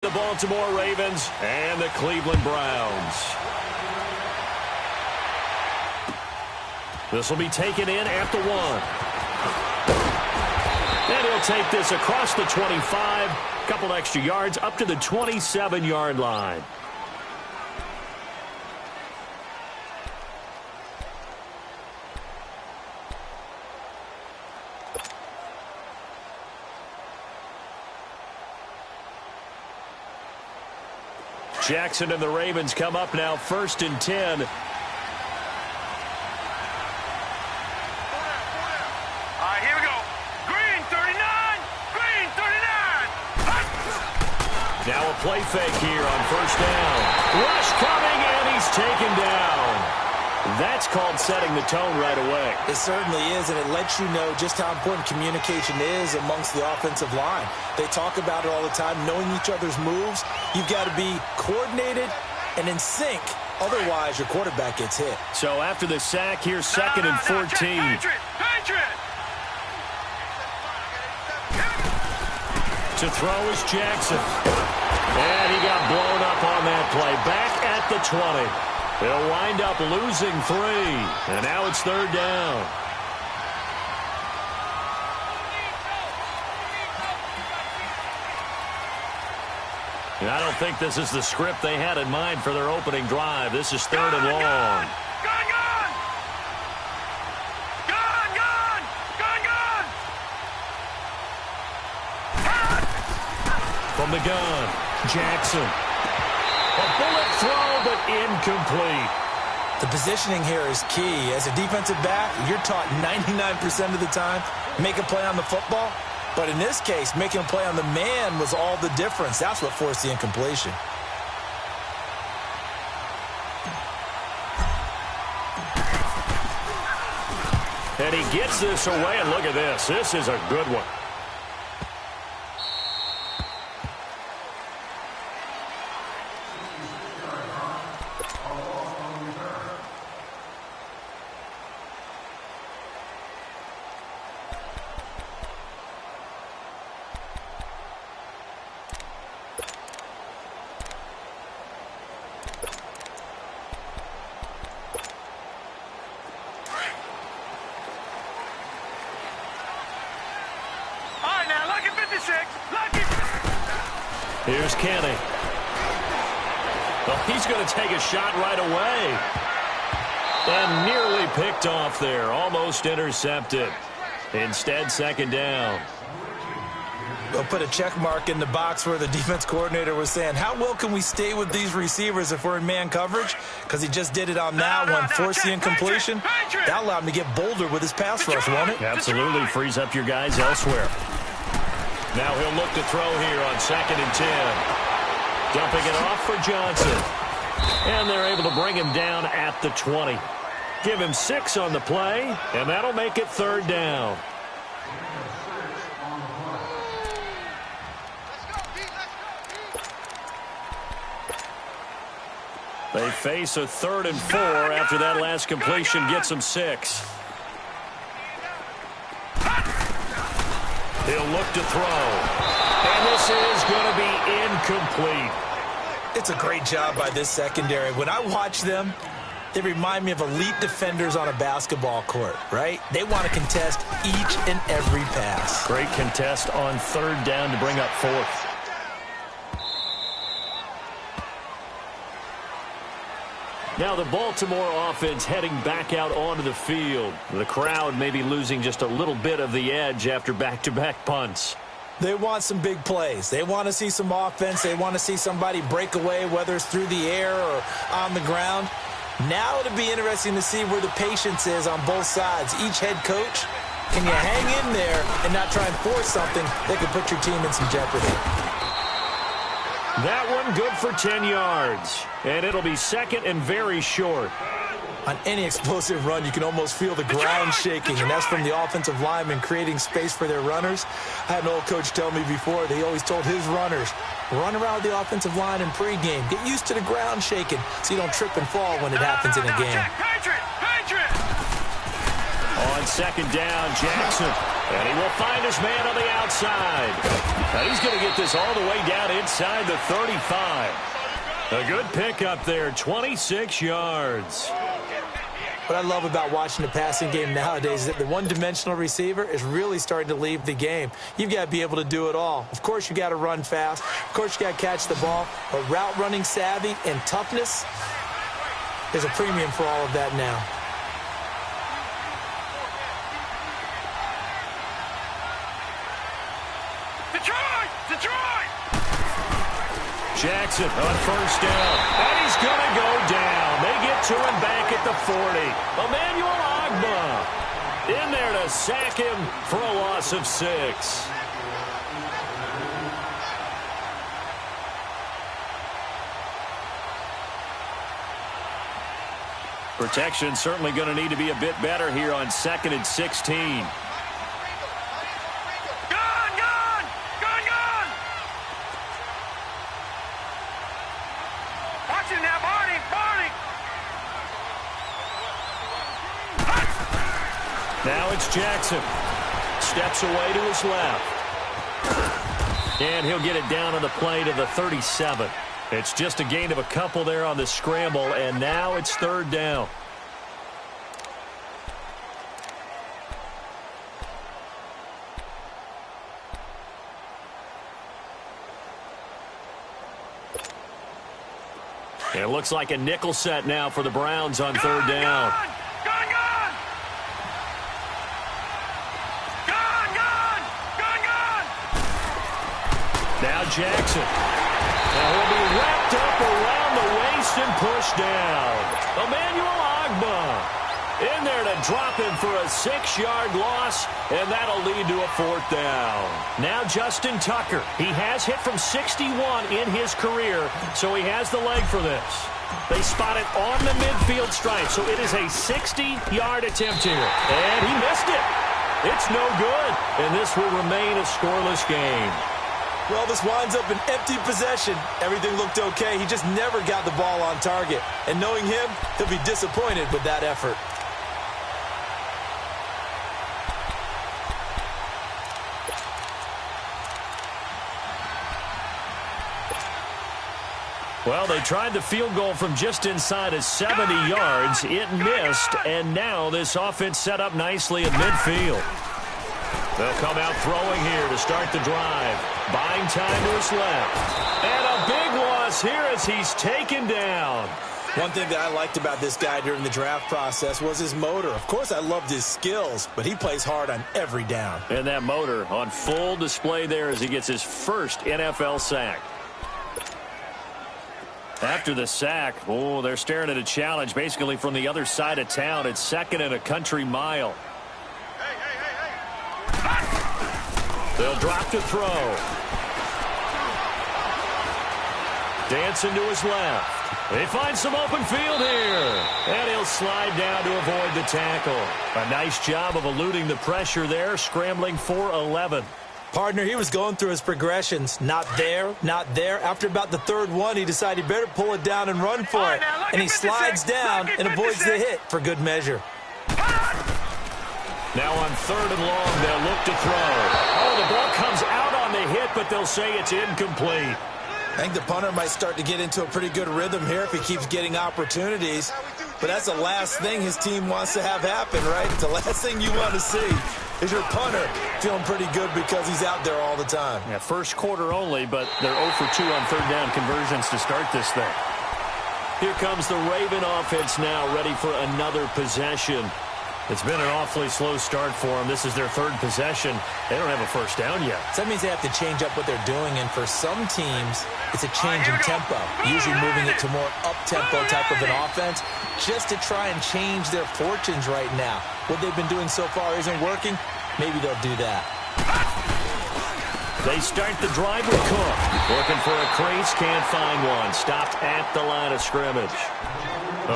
The Baltimore Ravens and the Cleveland Browns. This will be taken in at the 1. And he'll take this across the 25. A couple extra yards up to the 27-yard line. Jackson and the Ravens come up now, 1st and 10. Here we go. Green 39. Green 39. Now a play fake here on 1st down. Rush coming, and he's taken down. That's called setting the tone right away. It certainly is, and it lets you know just how important communication is amongst the offensive line. They talk about it all the time, knowing each other's moves. You've got to be coordinated and in sync. Otherwise, your quarterback gets hit. So after the sack, here's 2nd and 14. To throw is Jackson. And he got blown up on that play. Back at the 20. They'll wind up losing 3. And now it's 3rd down. And I don't think this is the script they had in mind for their opening drive. This is 3rd and long. From the gun, Jackson. A bullet throw, but incomplete. The positioning here is key. As a defensive back, you're taught 99% of the time, make a play on the football. But in this case, making a play on the man was all the difference. That's what forced the incompletion. And he gets this away, and look at this. This is a good one. Here's Kenny. Well, he's going to take a shot right away. And nearly picked off there. Almost intercepted. Instead, 2nd down. They'll put a check mark in the box where the defense coordinator was saying, how well can we stay with these receivers if we're in man coverage? Because he just did it on that one, forced the incompletion. That allowed him to get bolder with his pass rush, won't it? Absolutely. Frees up your guys elsewhere. Now he'll look to throw here on 2nd and 10. Dumping it off for Johnson. And they're able to bring him down at the 20. Give him 6 on the play, and that'll make it 3rd down. They face a 3rd and 4 after that last completion gets them 6. He'll look to throw. And this is going to be incomplete. It's a great job by this secondary. When I watch them, they remind me of elite defenders on a basketball court, right? They want to contest each and every pass. Great contest on 3rd down to bring up 4th. Now the Baltimore offense heading back out onto the field. The crowd may be losing just a little bit of the edge after back-to-back punts. They want some big plays. They want to see some offense. They want to see somebody break away, whether it's through the air or on the ground. Now it'll be interesting to see where the patience is on both sides. Each head coach, can you hang in there and not try and force something that could put your team in some jeopardy? That one good for 10 yards. And it'll be 2nd and very short. On any explosive run, you can almost feel the ground shaking, and that's from the offensive linemen creating space for their runners. I had an old coach tell me before, they always told his runners, run around the offensive line in pregame. Get used to the ground shaking so you don't trip and fall when it happens in a game. On 2nd down, Jackson. And he will find his man on the outside. And he's going to get this all the way down inside the 35. A good pickup there, 26 yards. What I love about watching the passing game nowadays is that the one-dimensional receiver is really starting to leave the game. You've got to be able to do it all. Of course, you got to run fast. Of course, you got to catch the ball. But route running savvy and toughness, there's a premium for all of that now. Jackson on first down. And he's going to go down. They get to him back at the 40. Emmanuel Ogbah in there to sack him for a loss of 6. Protection certainly going to need to be a bit better here on 2nd and 16. Now it's Jackson. Steps away to his left. And he'll get it down on the play to the 37. It's just a gain of a couple there on the scramble, and now it's 3rd down. It looks like a nickel set now for the Browns on 3rd down. Now Jackson. Now he'll be wrapped up around the waist and pushed down. Emmanuel Ogbah in there to drop him for a 6-yard loss, and that'll lead to a 4th down. Now Justin Tucker. He has hit from 61 in his career, so he has the leg for this. They spot it on the midfield stripe, so it is a 60-yard attempt here. And he missed it. It's no good, and this will remain a scoreless game. Well, this winds up an empty possession. Everything looked okay. He just never got the ball on target. And knowing him, he'll be disappointed with that effort. Well, they tried the field goal from just inside of 70 yards. It missed, and now this offense set up nicely at midfield. They'll come out throwing here to start the drive. Buying time to his left. And a big loss here as he's taken down. One thing that I liked about this guy during the draft process was his motor. Of course, I loved his skills, but he plays hard on every down. And that motor on full display there as he gets his first NFL sack. After the sack, oh, they're staring at a challenge basically from the other side of town. It's 2nd and a country mile. They'll drop to throw. Dancing to his left. They find some open field here. And he'll slide down to avoid the tackle. A nice job of eluding the pressure there, scrambling for 11. Partner, he was going through his progressions. Not there, not there. After about the 3rd one, he decided he better pull it down and run for it. And he slides down and avoids the hit for good measure. Now on 3rd and long, they'll look to throw. Oh, the ball comes out on the hit, but they'll say it's incomplete. I think the punter might start to get into a pretty good rhythm here if he keeps getting opportunities. But that's the last thing his team wants to have happen, right? The last thing you want to see is your punter feeling pretty good because he's out there all the time. Yeah, first quarter only, but they're 0 for 2 on 3rd down conversions to start this thing. Here comes the Raven offense now, ready for another possession. It's been an awfully slow start for them. This is their 3rd possession. They don't have a first down yet. So that means they have to change up what they're doing, and for some teams, it's a change in tempo, usually moving it to more up-tempo type of an offense, just to try and change their fortunes right now. What they've been doing so far isn't working. Maybe they'll do that. They start the drive with Cook. Looking for a crease, can't find one. Stopped at the line of scrimmage.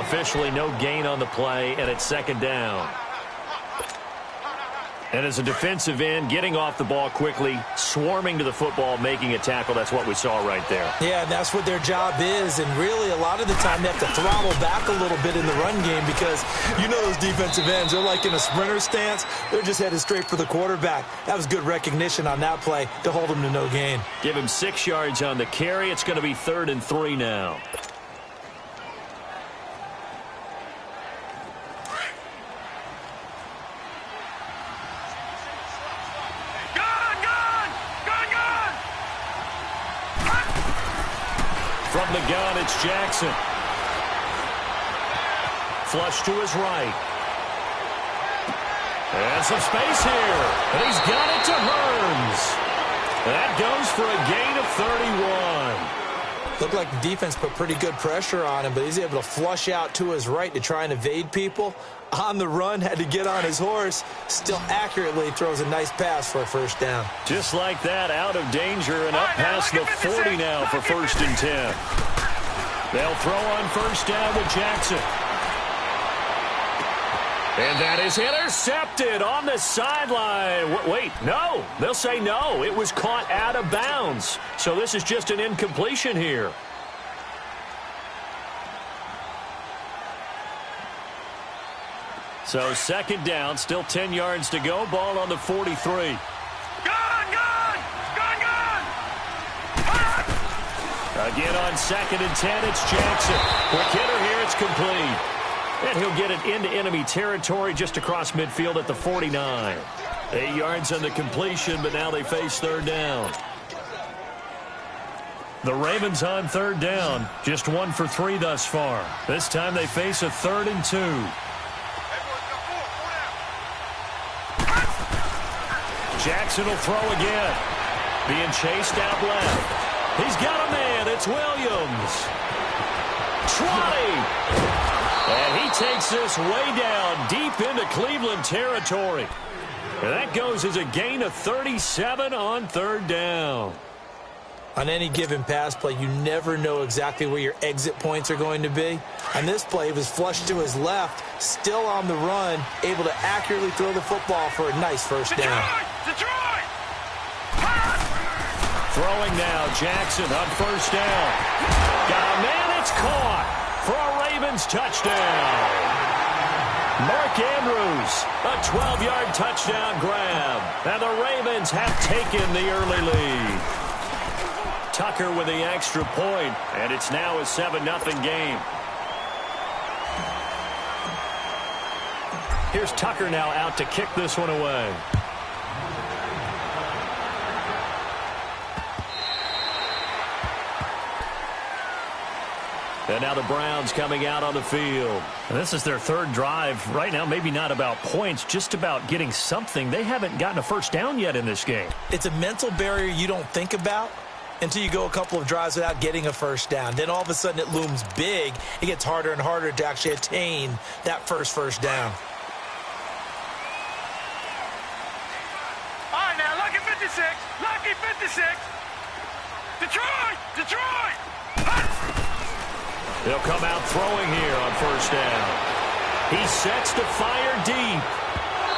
Officially no gain on the play, and it's 2nd down. And as a defensive end, getting off the ball quickly, swarming to the football, making a tackle, that's what we saw right there. Yeah, and that's what their job is. And really, a lot of the time, they have to throttle back a little bit in the run game because you know those defensive ends, they're like in a sprinter stance. They're just headed straight for the quarterback. That was good recognition on that play to hold him to no gain. Give him 6 yards on the carry. It's going to be 3rd and 3 now. From the gun, it's Jackson. Flush to his right. And some space here. And he's got it to Hearns. That goes for a gain of 31. Looked like the defense put pretty good pressure on him, but he's able to flush out to his right to try and evade people. On the run, had to get on his horse. Still accurately throws a nice pass for a first down. Just like that, out of danger and up past the 40 now for 1st and 10. They'll throw on first down with Jackson. And that is intercepted on the sideline. Wait, no. They'll say no. It was caught out of bounds. So this is just an incompletion here. So 2nd down, still 10 yards to go. Ball on the 43. Again on 2nd and 10, it's Jackson. Quick hitter here, it's complete. And he'll get it into enemy territory just across midfield at the 49. 8 yards on the completion, but now they face 3rd down. The Ravens on 3rd down. Just 1 for 3 thus far. This time they face a 3rd and 2. Jackson will throw again. Being chased out left. He's got a man. It's Williams. Trotty. And he takes this way down deep into Cleveland territory. And that goes as a gain of 37 on 3rd down. On any given pass play, you never know exactly where your exit points are going to be. On this play, he was flushed to his left, still on the run, able to accurately throw the football for a nice first down. Throwing now, Jackson on first down. Got a man, it's caught for a Ravens touchdown. Mark Andrews, a 12-yard touchdown grab. And the Ravens have taken the early lead. Tucker with the extra point, and it's now a 7-0 game. Here's Tucker now out to kick this one away. And now the Browns coming out on the field. And this is their 3rd drive. Right now, maybe not about points, just about getting something. They haven't gotten a first down yet in this game. It's a mental barrier you don't think about until you go a couple of drives without getting a first down. Then all of a sudden it looms big. It gets harder and harder to actually attain that first down. All right, now, lucky 56. Lucky 56. Detroit. They'll come out throwing here on first down. He sets to fire deep.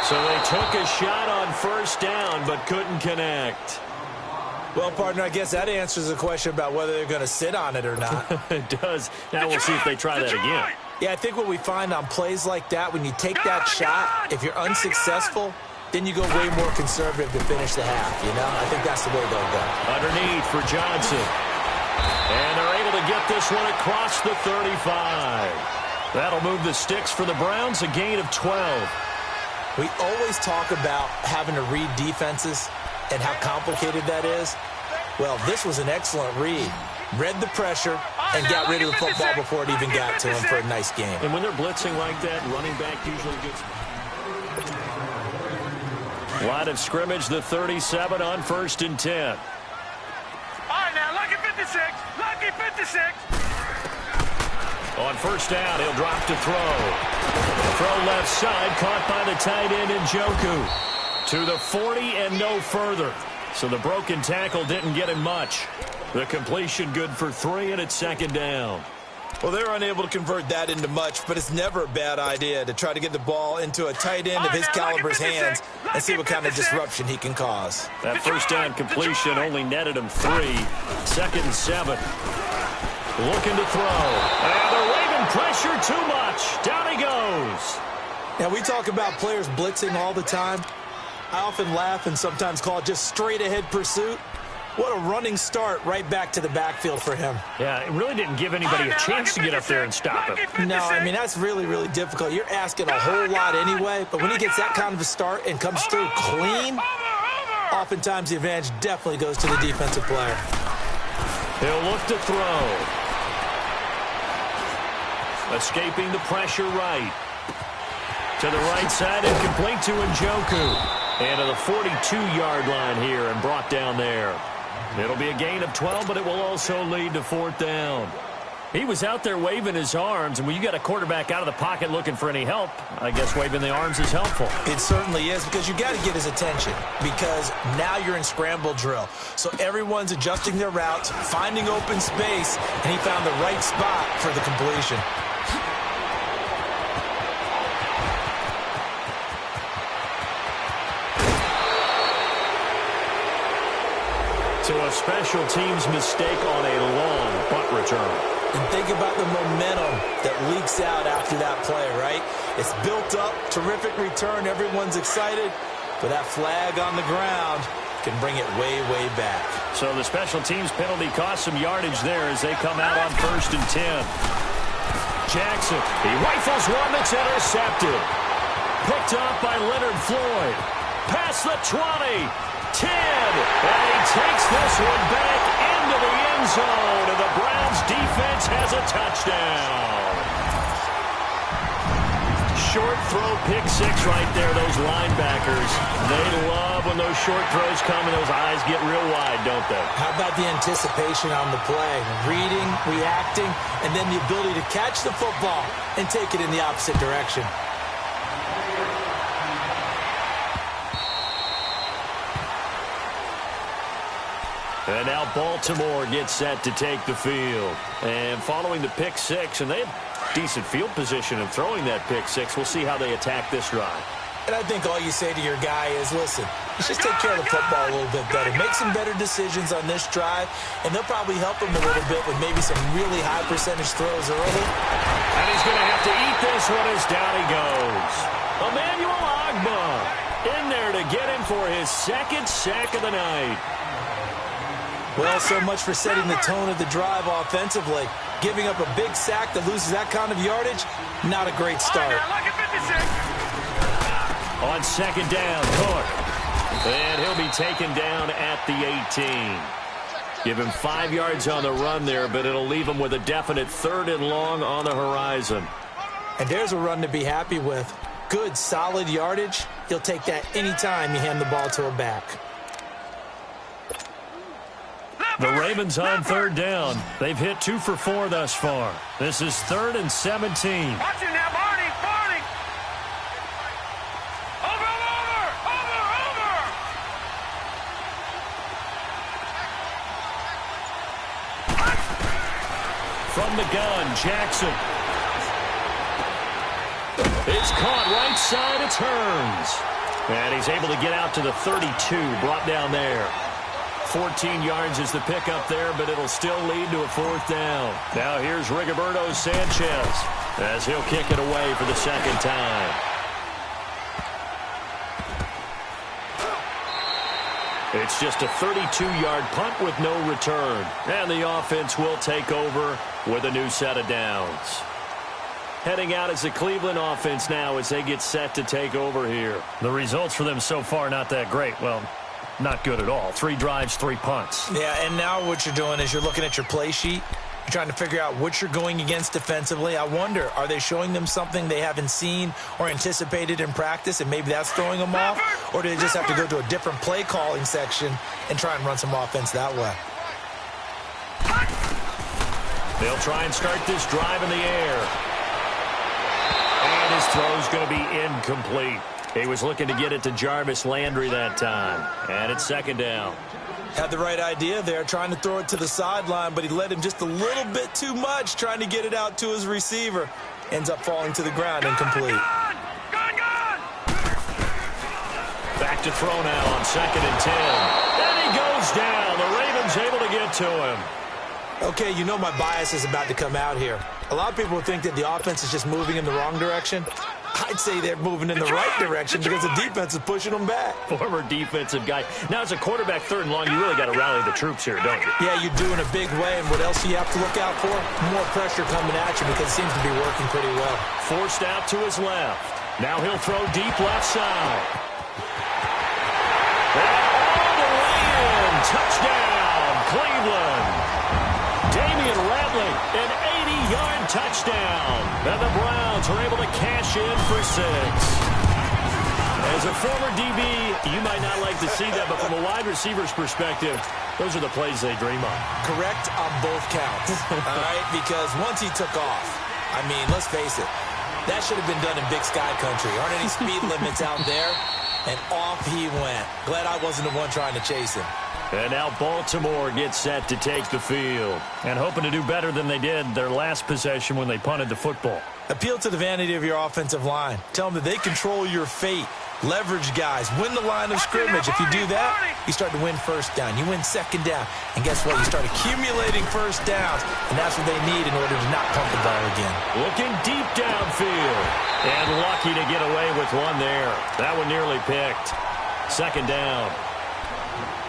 So they took a shot on first down but couldn't connect. Well, partner, I guess that answers the question about whether they're going to sit on it or not. It does. Now we'll see if they try that again. Yeah, I think what we find on plays like that, when you take that shot, if you're unsuccessful, then you go way more conservative to finish the half, you know? I think that's the way they'll go. Underneath for Johnson. And they're able to get this one across the 35. That'll move the sticks for the Browns, a gain of 12. We always talk about having to read defenses and how complicated that is. Well, this was an excellent read. Read the pressure and got rid of the football before it even got to him for a nice game. And when they're blitzing like that, running back usually gets... Line of scrimmage, the 37 on 1st and 10. All right, now, lucky 56. Lucky 56. On first down, he'll drop to throw. Throw left side, caught by the tight end Njoku. To the 40 and no further. So the broken tackle didn't get him much. The completion good for 3, and it's 2nd down. Well, they're unable to convert that into much, but it's never a bad idea to try to get the ball into a tight end of his caliber's hands and see what kind of disruption he can cause. That first down completion only netted him 3. 2nd and 7. Looking to throw. And they're waving pressure too much. Down he goes. Now, we talk about players blitzing all the time. I often laugh and sometimes call it just straight-ahead pursuit. What a running start right back to the backfield for him. Yeah, it really didn't give anybody a chance to get up there and stop him. No, I mean, that's really, really difficult. You're asking a whole lot anyway, but when he gets that kind of a start and comes through clean, oftentimes the advantage definitely goes to the defensive player. He'll look to throw. Escaping the pressure right. To the right side and complete to Njoku. And to the 42-yard line here and brought down there. It'll be a gain of 12, but it will also lead to 4th down. He was out there waving his arms, and when you got a quarterback out of the pocket looking for any help, I guess waving the arms is helpful. It certainly is, because you got to get his attention, because now you're in scramble drill. So everyone's adjusting their routes, finding open space, and he found the right spot for the completion. To a special teams mistake on a long punt return. And think about the momentum that leaks out after that play, right? It's built up, terrific return, everyone's excited, but that flag on the ground can bring it way, way back. So the special teams penalty cost some yardage there as they come out on 1st and 10. Jackson, he rifles one that's intercepted. Picked up by Leonard Floyd. Past the 20. 10, and he takes this one back into the end zone, and the Browns defense has a touchdown. Short throw, pick 6 right there, those linebackers. They love when those short throws come and those eyes get real wide, don't they? How about the anticipation on the play? Reading, reacting, and then the ability to catch the football and take it in the opposite direction. And now Baltimore gets set to take the field. And following the pick 6, and they have decent field position in throwing that pick 6. We'll see how they attack this drive. And I think all you say to your guy is, listen, let's just take care of the football a little bit better. Make some better decisions on this drive, and they'll probably help him a little bit with maybe some really high percentage throws early. And he's going to have to eat this one as down he goes. Emmanuel Agba in there to get him for his 2nd sack of the night. Well, so much for setting the tone of the drive offensively. Giving up a big sack that loses that kind of yardage, not a great start. On 2nd down, Cook. And he'll be taken down at the 18. Give him 5 yards on the run there, but it'll leave him with a definite 3rd and long on the horizon. And there's a run to be happy with. Good, solid yardage. You'll take that anytime you hand the ball to a back. The Ravens on 3rd down. They've hit 2 for 4 thus far. This is 3rd and 17. Watch it now, Barney, Barney. Over. From the gun, Jackson. It's caught right side, it turns. And he's able to get out to the 32, brought down there. 14 yards is the pickup there, but it'll still lead to a 4th down. Now here's Rigoberto Sanchez as he'll kick it away for the 2nd time. It's just a 32-yard punt with no return. And the offense will take over with a new set of downs. Heading out as the Cleveland offense now as they get set to take over here. The results for them so far not that great. Well, not good at all. 3 drives, 3 punts. Yeah, and now what you're doing is you're looking at your play sheet. You're trying to figure out what you're going against defensively. I wonder, are they showing them something they haven't seen or anticipated in practice, and maybe that's throwing them off? Or do they just have to go to a different play calling section and try and run some offense that way? They'll try and start this drive in the air. And his throw's going to be incomplete. He was looking to get it to Jarvis Landry that time. And it's second down. Had the right idea there, trying to throw it to the sideline, but he led him just a little bit too much, trying to get it out to his receiver. Ends up falling to the ground, incomplete. Back to throw now on 2nd and 10. And he goes down. The Ravens able to get to him. Okay, you know my bias is about to come out here. A lot of people think that the offense is just moving in the wrong direction. I'd say they're moving in the right direction because the defense is pushing them back. Former defensive guy. Now, as a quarterback 3rd and long, you really got to rally the troops here, don't you? Yeah, you do in a big way. And what else do you have to look out for? More pressure coming at you because it seems to be working pretty well. Forced out to his left. Now he'll throw deep left side. All the way in. Touchdown, Cleveland. Damian Ratley, an 80-yard touchdown. And the Browns are able to cash in for 6. As a former DB, you might not like to see that, but from a wide receiver's perspective, those are the plays they dream of. Correct on both counts, all right? Because once he took off, I mean, let's face it, that should have been done in Big Sky Country. Aren't any speed limits out there? And off he went. Glad I wasn't the one trying to chase him. And now Baltimore gets set to take the field. And hoping to do better than they did their last possession when they punted the football. Appeal to the vanity of your offensive line. Tell them that they control your fate. Leverage guys. Win the line of scrimmage. If you do that, you start to win first down. You win second down. And guess what? You start accumulating first downs. And that's what they need in order to not pump the ball again. Looking deep downfield. And lucky to get away with one there. That one nearly picked. Second down.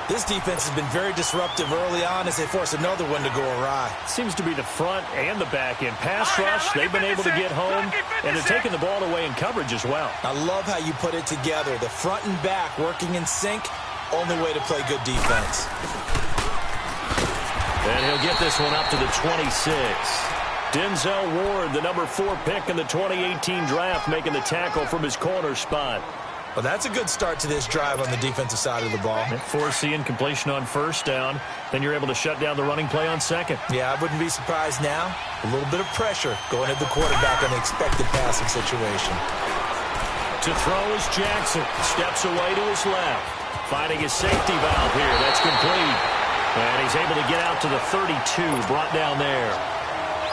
This defense has been very disruptive early on as they force another one to go awry. Seems to be the front and the back end. Pass rush, they've been able to get home, and they're taking the ball away in coverage as well. I love how you put it together. The front and back working in sync, only way to play good defense. And he'll get this one up to the 26. Denzel Ward, the number 4 pick in the 2018 draft, making the tackle from his corner spot. Well, that's a good start to this drive on the defensive side of the ball. Forcing incompletion on first down. Then you're able to shut down the running play on second. Yeah, I wouldn't be surprised now. A little bit of pressure going at the quarterback on the expected passing situation. To throw is Jackson. Steps away to his left. Finding his safety valve here. That's complete. And he's able to get out to the 32. Brought down there.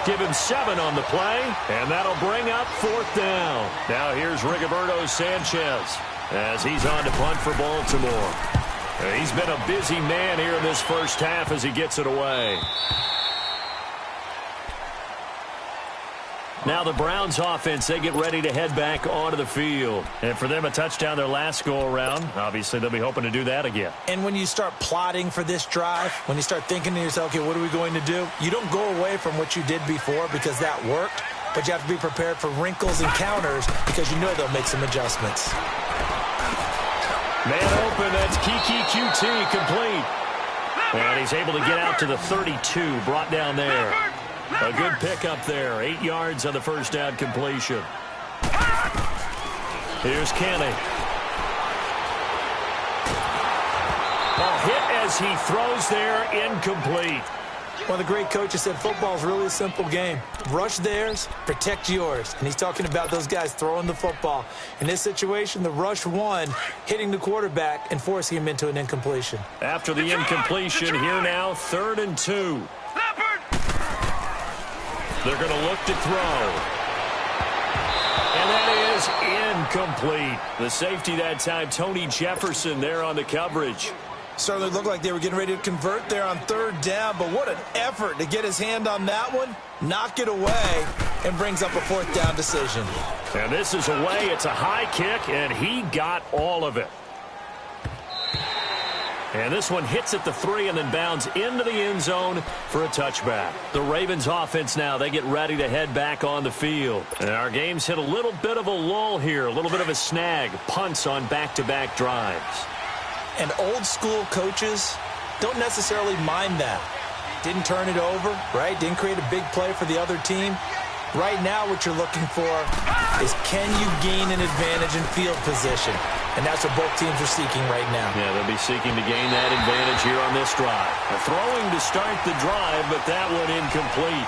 Give him 7 on the play. And that'll bring up 4th down. Now here's Rigoberto Sanchez as he's on to punt for Baltimore. He's been a busy man here in this first half as he gets it away. Now the Browns offense, they get ready to head back onto the field. And for them, a touchdown their last go-around. Obviously, they'll be hoping to do that again. And when you start plotting for this drive, when you start thinking to yourself, okay, what are we going to do? You don't go away from what you did before because that worked, but you have to be prepared for wrinkles and counters because you know they'll make some adjustments. Man open, that's Kiki QT complete. And he's able to get out to the 32, brought down there. A good pickup there. 8 yards on the first down completion. Here's Kenny. A hit as he throws there, incomplete. One of the great coaches said football is really a simple game. Rush theirs, protect yours. And he's talking about those guys throwing the football. In this situation, the rush one, hitting the quarterback and forcing him into an incompletion. After the incompletion, here now, 3rd and 2. They're going to look to throw. And that is incomplete. The safety that time, Tony Jefferson there on the coverage. Certainly looked like they were getting ready to convert there on 3rd down, but what an effort to get his hand on that one, knock it away, and brings up a 4th down decision. And this is away. It's a high kick, and he got all of it. And this one hits at the 3 and then bounds into the end zone for a touchback. The Ravens offense now, they get ready to head back on the field. And our game's hit a little bit of a lull here, a little bit of a snag. Punts on back-to-back drives. And old-school coaches don't necessarily mind that. Didn't turn it over, right? Didn't create a big play for the other team. Right now what you're looking for is can you gain an advantage in field position? And that's what both teams are seeking right now. Yeah, they'll be seeking to gain that advantage here on this drive. Throwing to start the drive, but that one incomplete.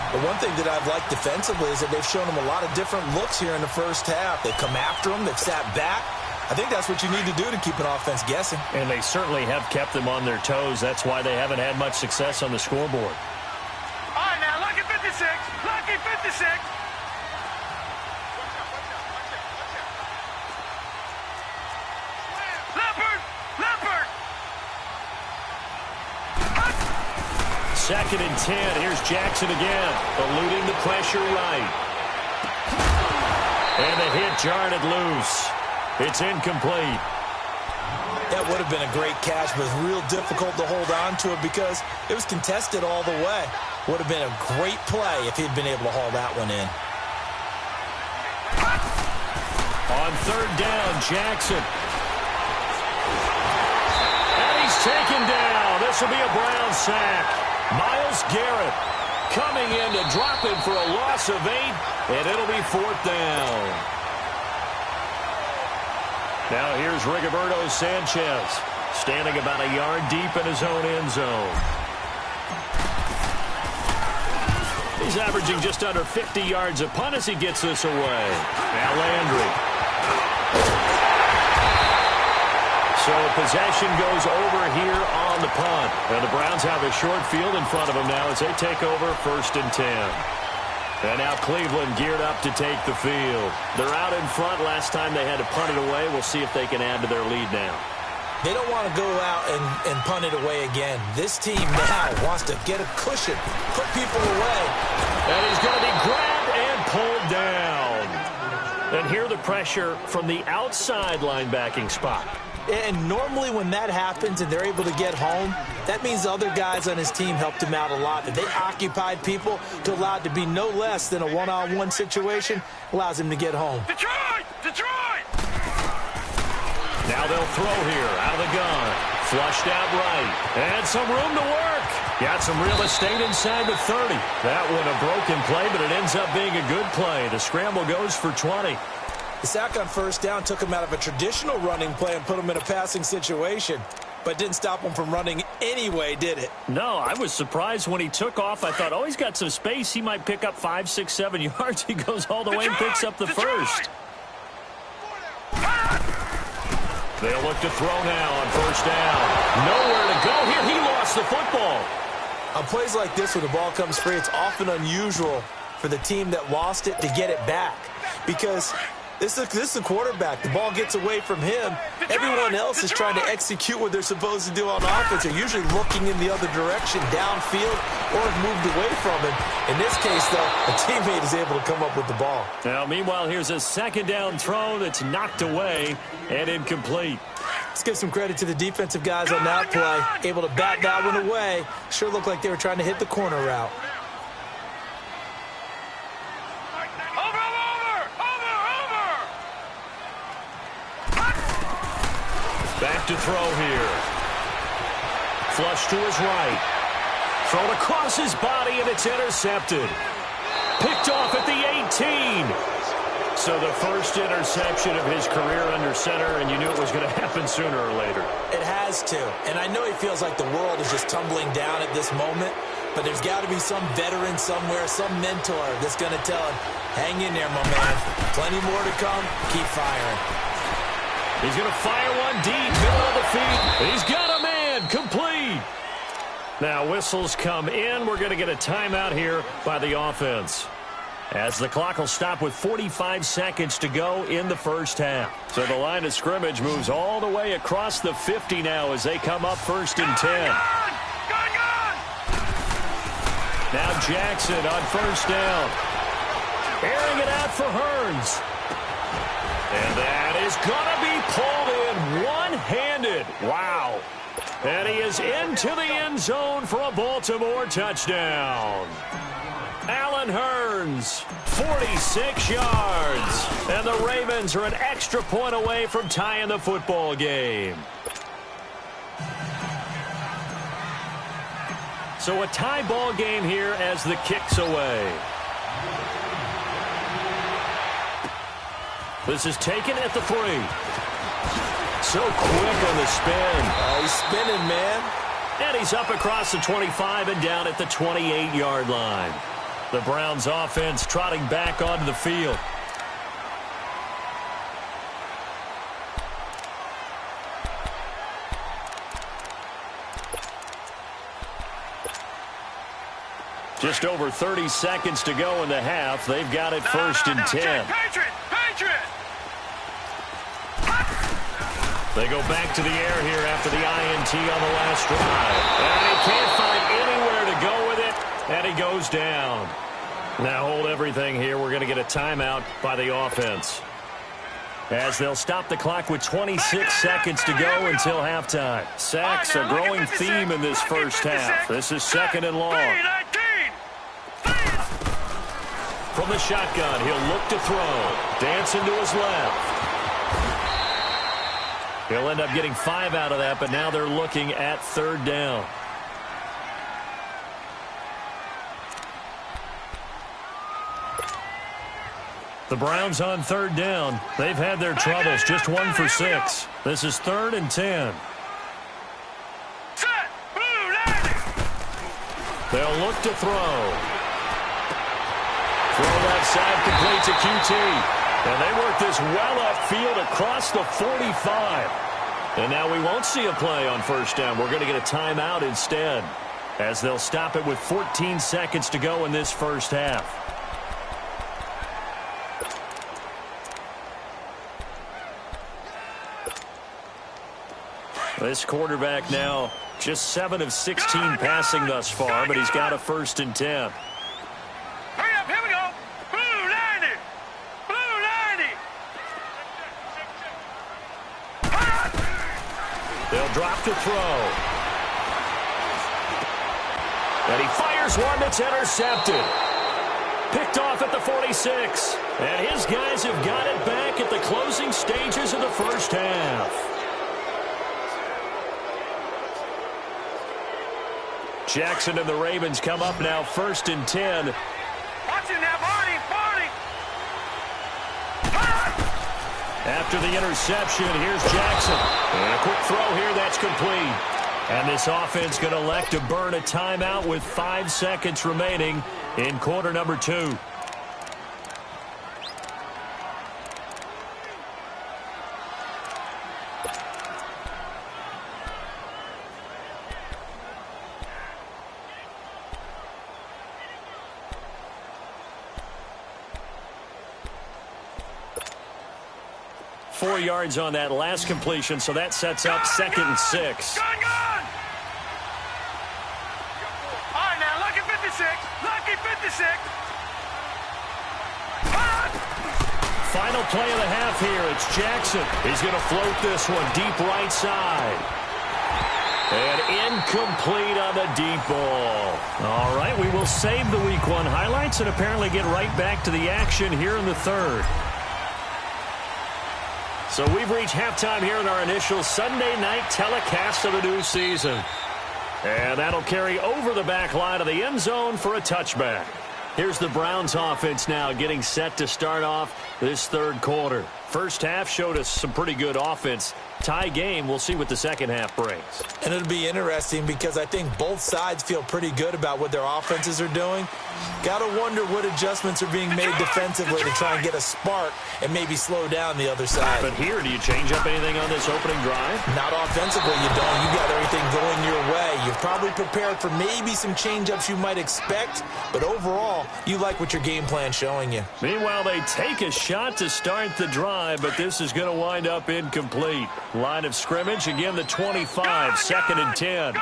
The one thing that I've liked defensively is that they've shown them a lot of different looks here in the first half. They've come after them. They've sat back. I think that's what you need to do to keep an offense guessing. And they certainly have kept them on their toes. That's why they haven't had much success on the scoreboard. All right, now, lucky 56. Lucky 56. Leopard. Leopard. Second and 10. Here's Jackson again, eluding the pressure right. And the hit jarred it loose. It's incomplete. That would have been a great catch, but it's real difficult to hold on to it because it was contested all the way. Would have been a great play if he'd been able to haul that one in. On third down, Jackson. And he's taken down. This will be a Brown sack. Myles Garrett coming in to drop him for a loss of 8, and it'll be fourth down. Now here's Rigoberto Sanchez, standing about a yard deep in his own end zone. He's averaging just under 50 yards a punt as he gets this away. Now Landry. So possession goes over here on the punt. And the Browns have a short field in front of them now as they take over first and 10. And now Cleveland geared up to take the field. They're out in front. Last time they had to punt it away. We'll see if they can add to their lead now. They don't want to go out and punt it away again. This team now wants to get a cushion, put people away. And he's going to be grabbed and pulled down. And here the pressure from the outside linebacking spot. And normally when that happens and they're able to get home, that means the other guys on his team helped him out a lot. That they occupied people to allow it to be no less than a one-on-one situation, allows him to get home. Detroit! Detroit! Now they'll throw here out of the gun. Flushed out right. And some room to work. Got some real estate inside the 30. That one a broken play, but it ends up being a good play. The scramble goes for 20. The sack on first down took him out of a traditional running play and put him in a passing situation, but didn't stop him from running anyway, did it? No, I was surprised when he took off. I thought, oh, he's got some space. He might pick up 5, 6, 7 yards. He goes all the way and picks up the first. They'll look to throw now on first down. Nowhere to go here. He lost the football. On plays like this where the ball comes free, it's often unusual for the team that lost it to get it back because this is the quarterback. The ball gets away from him. Everyone else is trying to execute what they're supposed to do on offense. They're usually looking in the other direction, downfield, or have moved away from him. In this case, though, a teammate is able to come up with the ball. Now, meanwhile, here's a second down throw that's knocked away and incomplete. Let's give some credit to the defensive guys on that play. Able to bat that one away. Sure looked like they were trying to hit the corner route. Back to throw here. Flush to his right. Thrown across his body, and it's intercepted. Picked off at the 18. So the first interception of his career under center, and you knew it was going to happen sooner or later. It has to. And I know he feels like the world is just tumbling down at this moment, but there's got to be some veteran somewhere, some mentor that's going to tell him, hang in there, my man. Plenty more to come. Keep firing. He's going to fire one deep, middle of the feet. He's got a man, complete. Now whistles come in. We're going to get a timeout here by the offense, as the clock will stop with 45 seconds to go in the first half. So the line of scrimmage moves all the way across the 50 now as they come up first and 10. Now Jackson on first down. Airing it out for Hearns. And that is going to be pulled in one-handed. Wow. And he is into the end zone for a Baltimore touchdown. Allen Hearns, 46 yards. And the Ravens are an extra point away from tying the football game. So a tie ball game here as the kick's away. This is taken at the 3. So quick on the spin. Oh, he's spinning, man. And he's up across the 25 and down at the 28-yard line. The Browns offense trotting back onto the field. Just over 30 seconds to go in the half. They've got it first and 10. Patriot! They go back to the air here after the INT on the last drive. And he can't find anywhere to go with it, and he goes down. Now hold everything here. We're going to get a timeout by the offense, as they'll stop the clock with 26 seconds to go until halftime. Sacks, a growing theme in this first half. This is second and long. From the shotgun, he'll look to throw. Dancing to his left. He'll end up getting 5 out of that, but now they're looking at third down. The Browns on third down. They've had their troubles, just 1 for 6. This is third and 10. They'll look to throw. Throw left side, complete to QT. And they work this well upfield across the 45. And now we won't see a play on first down. We're going to get a timeout instead, as they'll stop it with 14 seconds to go in this first half. This quarterback now just 7 of 16 passing thus far, but he's got a first and 10. Hurry up, here we go. Blue 90. Blue 90. They'll drop to throw. And he fires one that's intercepted. Picked off at the 46. And his guys have got it back at the closing stages of the first half. Jackson and the Ravens come up now first and 10. Watch it now, Barney. After the interception, here's Jackson. And a quick throw here that's complete. And this offense going to elect to burn a timeout with 5 seconds remaining in quarter number 2. Four yards on that last completion, so that sets up second and 6. Gun! All right, now, lucky 56. Lucky 56. Final play of the half here. It's Jackson. He's going to float this one deep right side. And incomplete on the deep ball. All right, we will save the Week 1 highlights and apparently get right back to the action here in the third. So we've reached halftime here in our initial Sunday night telecast of the new season. And that'll carry over the back line of the end zone for a touchback. Here's the Browns offense now getting set to start off this third quarter. First half showed us some pretty good offense. Tie game, we'll see what the second half brings. And it'll be interesting because I think both sides feel pretty good about what their offenses are doing. Got to wonder what adjustments are being made defensively to try and get a spark and maybe slow down the other side. But here, do you change up anything on this opening drive? Not offensively, you don't. You got everything going your way. You've probably prepared for maybe some change-ups you might expect, but overall, you like what your game plan's showing you. Meanwhile, they take a shot to start the drive, but this is going to wind up incomplete. Line of scrimmage, again the 25, second and 10.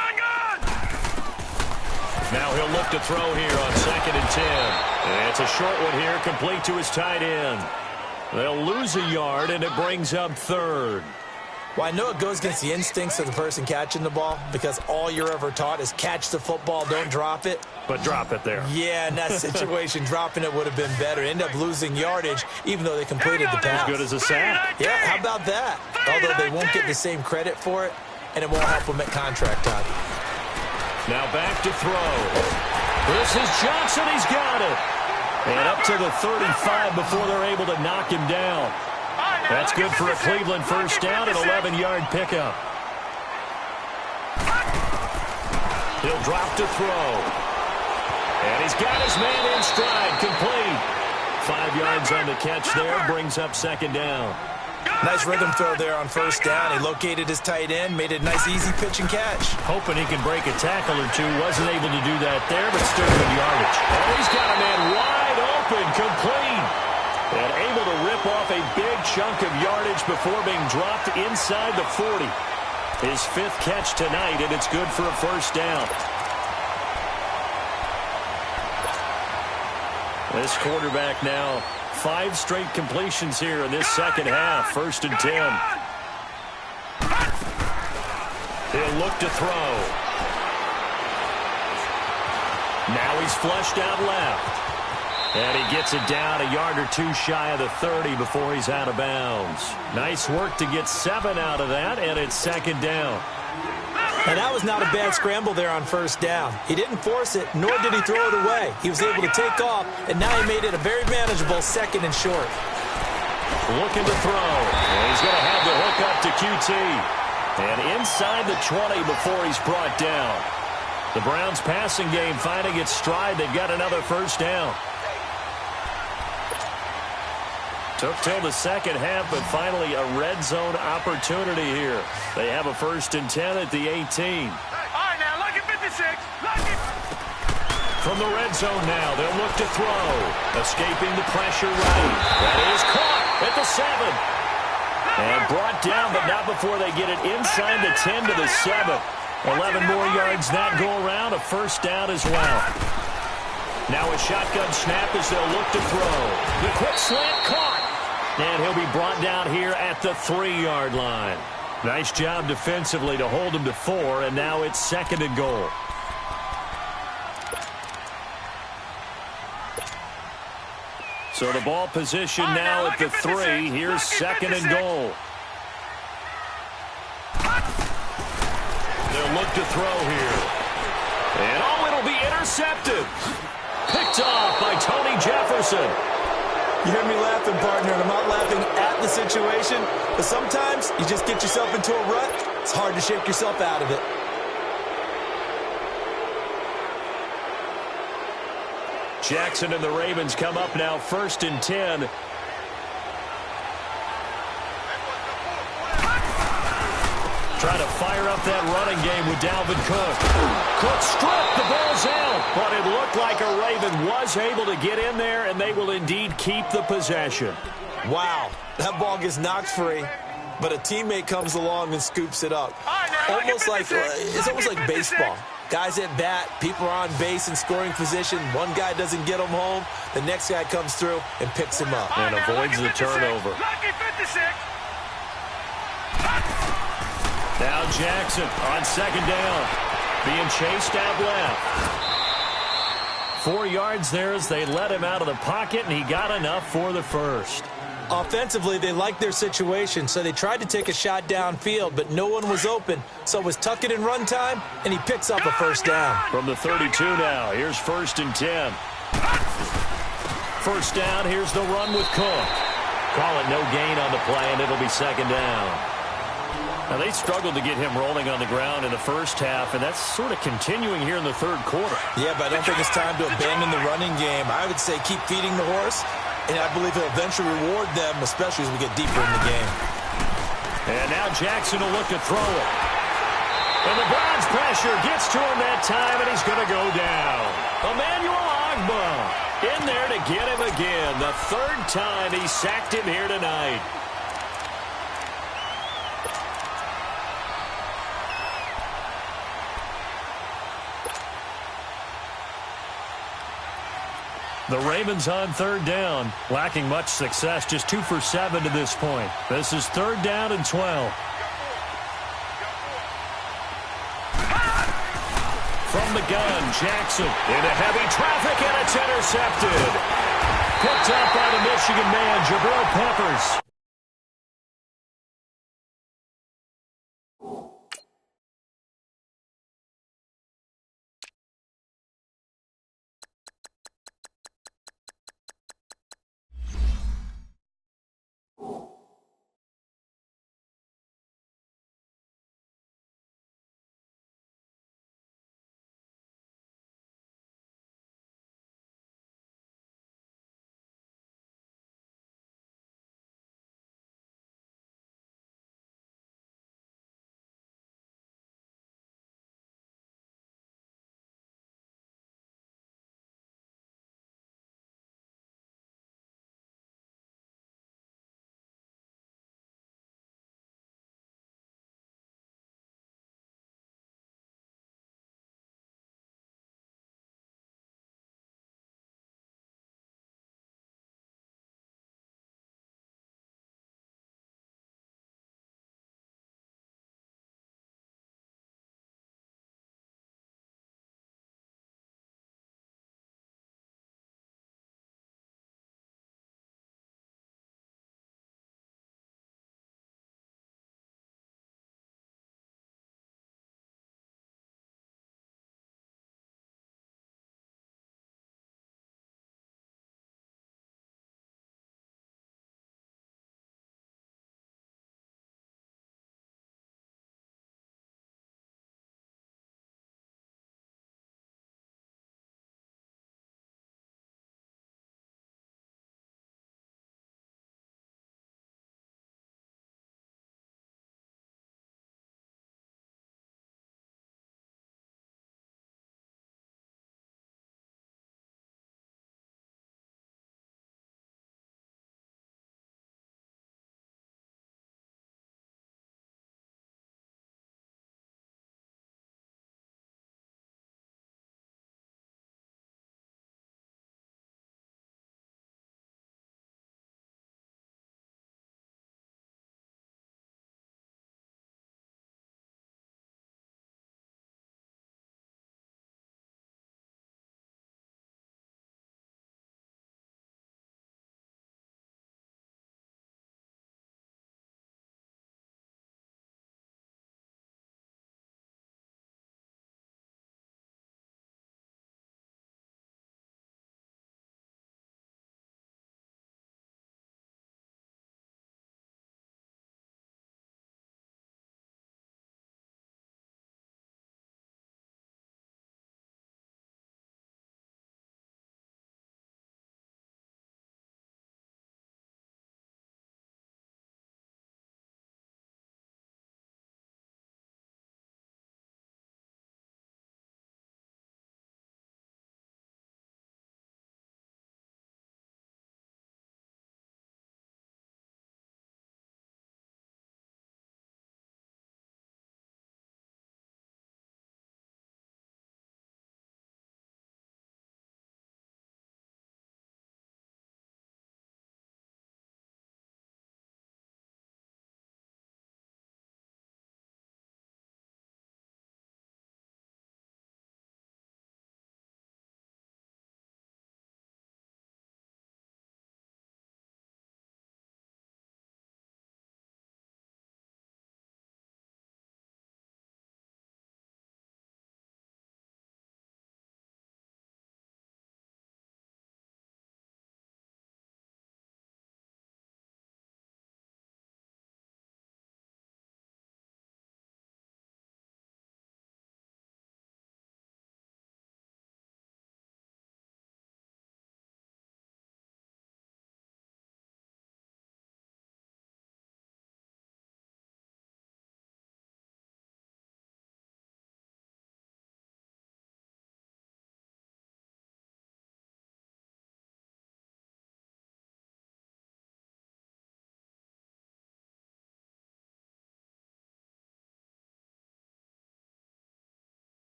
Now he'll look to throw here on second and 10. And it's a short one here, complete to his tight end. They'll lose a yard, and it brings up third. Well, I know it goes against the instincts of the person catching the ball because all you're ever taught is catch the football, don't drop it. But drop it there. Yeah, in that situation, dropping it would have been better. End up losing yardage, even though they completed the pass. As good as a sack. Yeah, how about that? Although they won't get the same credit for it, and it won't help them at contract time. Now back to throw. This is Johnson. He's got it. And up to the 35 before they're able to knock him down. That's good for a Cleveland first down, an 11-yard pickup. He'll drop to throw. And He's got his man in stride, complete. 5 yards on the catch there, brings up second down. Nice rhythm throw there on first down. He located his tight end, made it a nice, easy pitch and catch. Hoping he can break a tackle or two. Wasn't able to do that there, but still good yardage. And he's got a man wide open, complete. And able to rip off a big chunk of yardage before being dropped inside the 40. His 5th catch tonight, and it's good for a first down. This quarterback now, 5 straight completions here in this second half. 1st and 10. He'll look to throw. Now he's flushed out left. And he gets it down a yard or two shy of the 30 before he's out of bounds. Nice work to get 7 out of that, and it's second down. And that was not a bad scramble there on first down. He didn't force it, nor did he throw it away. He was able to take off, and now he made it a very manageable 2nd and short. Looking to throw. And he's going to have the hook up to QT. And inside the 20 before he's brought down. The Browns' passing game finding its stride. They've got another first down. Took till the second half, but finally a red zone opportunity here. They have a 1st and 10 at the 18. All right, now, look at 56. Look at... From the red zone now, they'll look to throw. Escaping the pressure right. That is caught at the 7. And brought down, but not before they get it inside the 10 to the 7. 11 more yards that go around, a first down as well. Now a shotgun snap as they'll look to throw. The quick slant caught. And he'll be brought down here at the 3-yard line. Nice job defensively to hold him to 4, and now it's 2nd and goal. So the ball position now at the 3. Here's 2nd and goal. They'll look to throw here. And it'll be intercepted. Picked off by Tony Jefferson. You hear me laughing, partner, and I'm not laughing at the situation, but sometimes you just get yourself into a rut. It's hard to shake yourself out of it. Jackson and the Ravens come up now 1st and 10. Trying to fire up that running game with Dalvin Cook. Cook stripped, the ball's out, but it looked like a Raven was able to get in there, and they will indeed keep the possession. Wow, that ball gets knocked free, but a teammate comes along and scoops it up. Almost like it's almost like baseball. Guys at bat, people are on base in scoring position. One guy doesn't get him home, the next guy comes through and picks him up. And avoids the turnover. Now Jackson on 2nd down, being chased out left. 4 yards there as they let him out of the pocket, and he got enough for the first. Offensively, they liked their situation, so they tried to take a shot downfield, but no one was open. So it was tuck it in run time, and he picks up a first down. From the 32 now, here's 1st and 10. First down, here's the run with Cook. Call it no gain on the play, and it'll be 2nd down. Now, they struggled to get him rolling on the ground in the first half, and that's sort of continuing here in the 3rd quarter. Yeah, but I don't think it's time to abandon the running game. I would say keep feeding the horse, and I believe he'll eventually reward them, especially as we get deeper in the game. And now Jackson will look to throw it. And the Browns pressure gets to him that time, and he's going to go down. Emmanuel Ogbah in there to get him again. The 3rd time he sacked him here tonight. The Ravens on 3rd down, lacking much success, just 2 for 7 to this point. This is 3rd down and 12. From the gun, Jackson into heavy traffic, and it's intercepted. Picked up by the Michigan man, Jabril Peppers.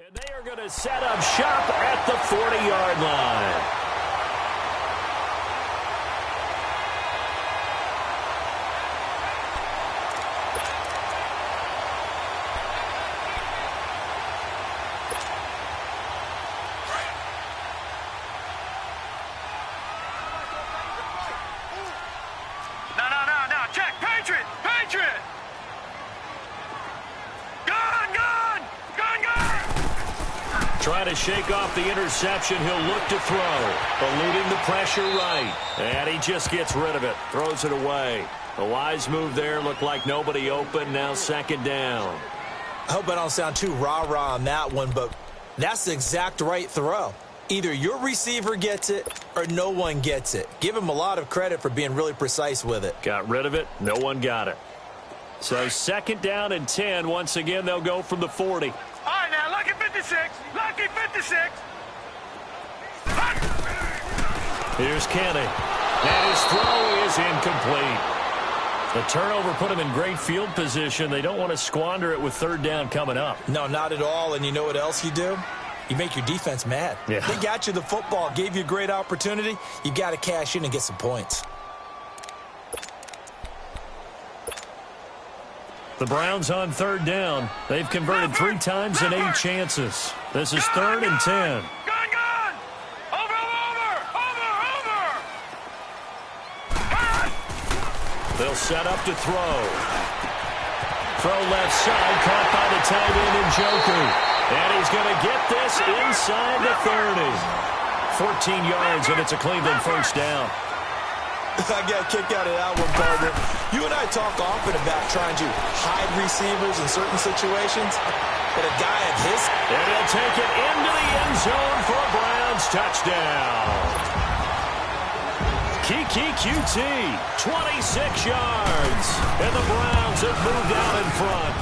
And they are going to set up shop at the 40-yard line. No. Check. Patriot. Gun. Trying to shake off the interception. He'll look to throw. Eluding the pressure right. And he just gets rid of it. Throws it away. A wise move there. Looked like nobody open. Now second down. I hope I don't sound too rah-rah on that one, but that's the exact right throw. Either your receiver gets it or no one gets it. Give him a lot of credit for being really precise with it. Got rid of it. No one got it. So second down and 10. Once again, they'll go from the 40. All right, now, lucky 56. Here's Kenny. And his throw is incomplete. The turnover put him in great field position. They don't want to squander it with third down coming up. No, not at all. And you know what else you do? You make your defense mad. Yeah. They got you the football, gave you a great opportunity. You got to cash in and get some points. The Browns on third down. They've converted 3 times in 8 chances. This is third and 10. Gun. Over. They'll set up to throw. Throw left side, caught by the tight end Njoku. And he's going to get this inside the 30. 14 yards, and it's a Cleveland first down. I got a kick out of that one, partner. You and I talk often about trying to hide receivers in certain situations, but a guy of his... And he'll take it into the end zone for a Browns touchdown. Kiki QT, 26 yards. And the Browns have moved out in front.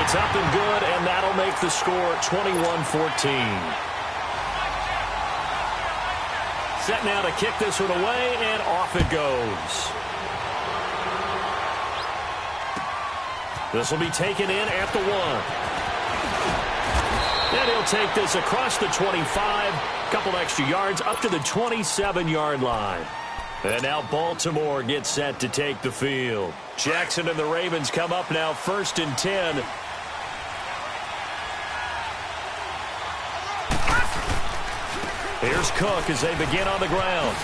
It's up and good, and that'll make the score 21-14. Set now to kick this one away, and off it goes. This will be taken in at the 1. And he'll take this across the 25. Couple extra yards up to the 27-yard line. And now Baltimore gets set to take the field. Jackson and the Ravens come up now first and 10. Here's Cook as they begin on the ground.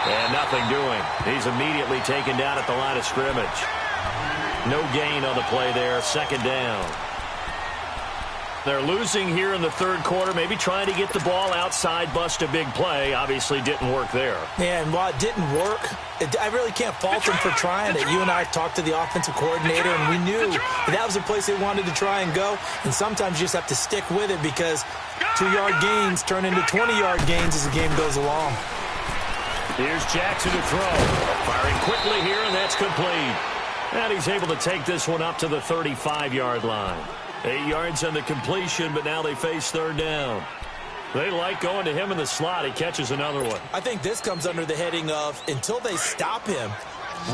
And nothing doing. He's immediately taken down at the line of scrimmage. No gain on the play there. Second down. They're losing here in the third quarter, maybe trying to get the ball outside, bust a big play. Obviously didn't work there. Yeah, and while it didn't work, I really can't fault them for trying it. You and I talked to the offensive coordinator, and we knew that was a place they wanted to try and go. And sometimes you just have to stick with it because 2-yard gains turn into 20-yard gains as the game goes along. Here's Jackson to throw. Firing quickly here, and that's complete. And he's able to take this one up to the 35-yard line. 8 yards on the completion, but now they face third down. They like going to him in the slot. He catches another one. I think this comes under the heading of until they stop him,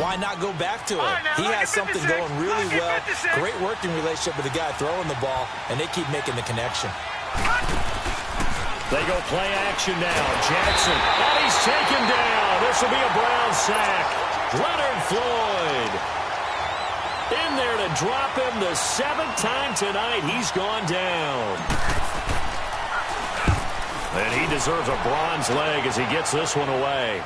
why not go back to him? He has something going really well. Great working relationship with the guy throwing the ball, and they keep making the connection. They go play action now. Jackson, and he's taken down. This will be a Brown sack. Leonard Floyd in there to drop him the 7th time tonight. He's gone down. And he deserves a bronze leg as he gets this one away.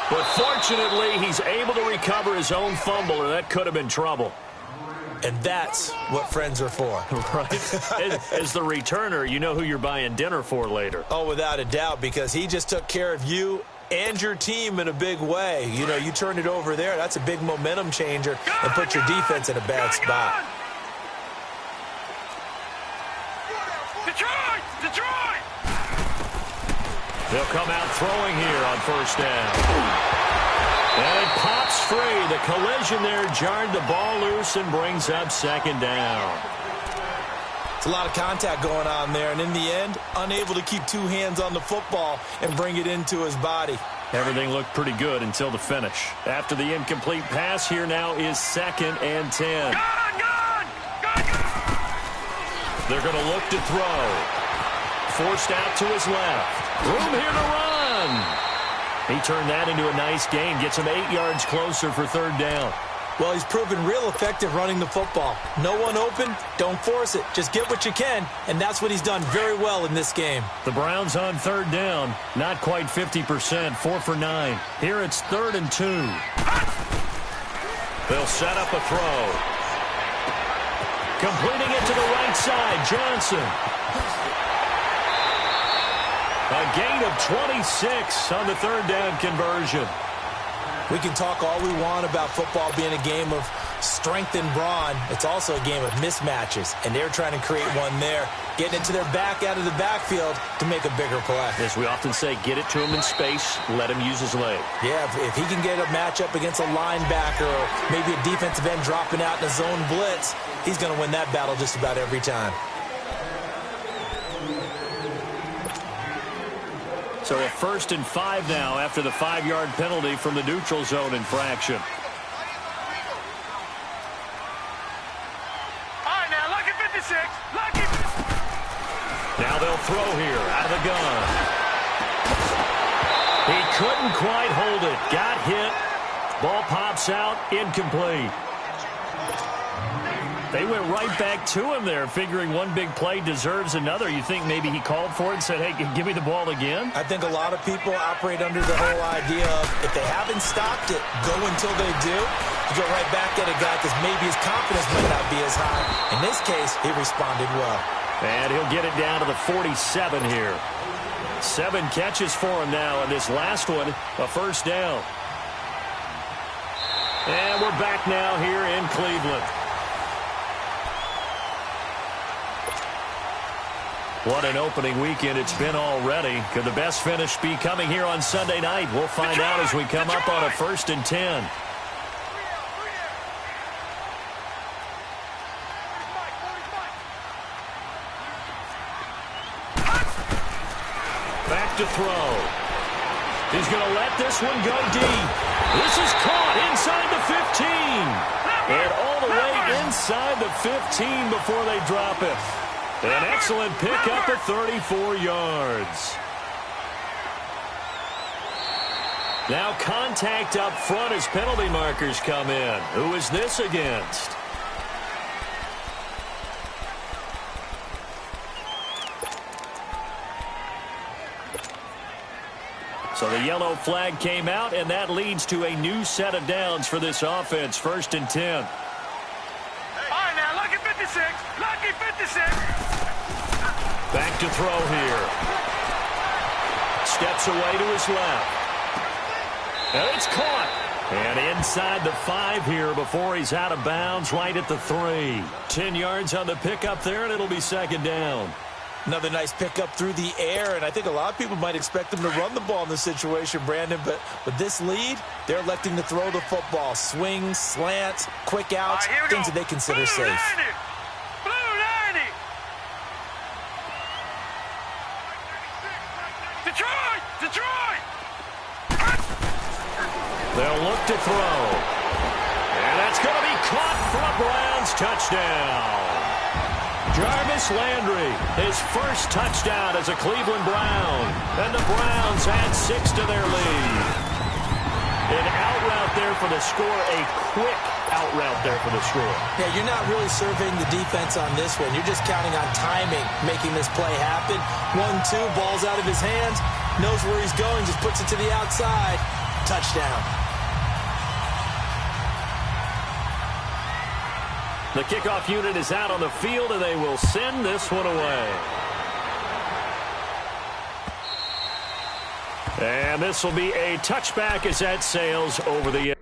But fortunately, he's able to recover his own fumble, or that could have been trouble. And that's what friends are for. Right. As the returner, you know who you're buying dinner for later. Oh, without a doubt, because he just took care of you and your team in a big way. You know, you turn it over there, that's a big momentum changer and put your defense in a bad spot. Detroit! They'll come out throwing here on first down. And it pops free. The collision there jarred the ball loose and brings up second down. It's a lot of contact going on there, and in the end, unable to keep 2 hands on the football and bring it into his body. Everything looked pretty good until the finish. After the incomplete pass, here now is second and 10. They're going to look to throw. Forced out to his left. Room here to run. He turned that into a nice gain. Gets him 8 yards closer for third down. Well, he's proven real effective running the football. No one open, don't force it. Just get what you can, and that's what he's done very well in this game. The Browns on third down, not quite 50%, 4 for 9. Here it's 3rd and 2. They'll set up a throw. Completing it to the right side, Johnson. A gain of 26 on the third down conversion. We can talk all we want about football being a game of strength and brawn. It's also a game of mismatches, and they're trying to create one there, getting it to their back out of the backfield to make a bigger play. As we often say, get it to him in space, let him use his leg. Yeah, if he can get a matchup against a linebacker or maybe a defensive end dropping out in a zone blitz, he's going to win that battle just about every time. So a 1st and 5 now after the 5-yard penalty from the neutral zone infraction. All right, now, lucky 56. Lucky. Now they'll throw here out of the gun. He couldn't quite hold it. Got hit. Ball pops out. Incomplete. They went right back to him there, figuring one big play deserves another. You think maybe he called for it and said, hey, give me the ball again? I think a lot of people operate under the whole idea of if they haven't stopped it, go until they do. You go right back at a guy because maybe his confidence might not be as high. In this case, he responded well. And he'll get it down to the 47 here. 7 catches for him now, and this last one, a first down. And we're back now here in Cleveland. What an opening weekend it's been already. Could the best finish be coming here on Sunday night? We'll find out as we come up on a 1st and 10. Back to throw. He's going to let this one go deep. This is caught inside the 15. And all the way inside the 15 before they drop it. An excellent pickup at 34 yards. Now contact up front as penalty markers come in. Who is this against? So the yellow flag came out, and that leads to a new set of downs for this offense. 1st and 10. All right, now, lucky 56. Lucky 56. Back to throw here. Steps away to his left. And it's caught. And inside the 5 here before he's out of bounds, right at the 3. 10 yards on the pickup there, and it'll be 2nd down. Another nice pickup through the air, and I think a lot of people might expect them to run the ball in this situation, Brandon, but with this lead, they're electing to throw the football. Swings, slants, quick outs, right, things that they consider Blue safe. 90. Blue 90. Detroit! Detroit! They'll look to throw. And that's going to be caught for a Browns touchdown. Jarvis Landry, his first touchdown as a Cleveland Brown. And the Browns add 6 to their lead. An out route there for the score, a quick out route there for the score. Yeah, you're not really surveying the defense on this one. You're just counting on timing, making this play happen. 1-2, ball's out of his hands, knows where he's going, just puts it to the outside. Touchdown. The kickoff unit is out on the field, and they will send this one away. And this will be a touchback as that sails over the end.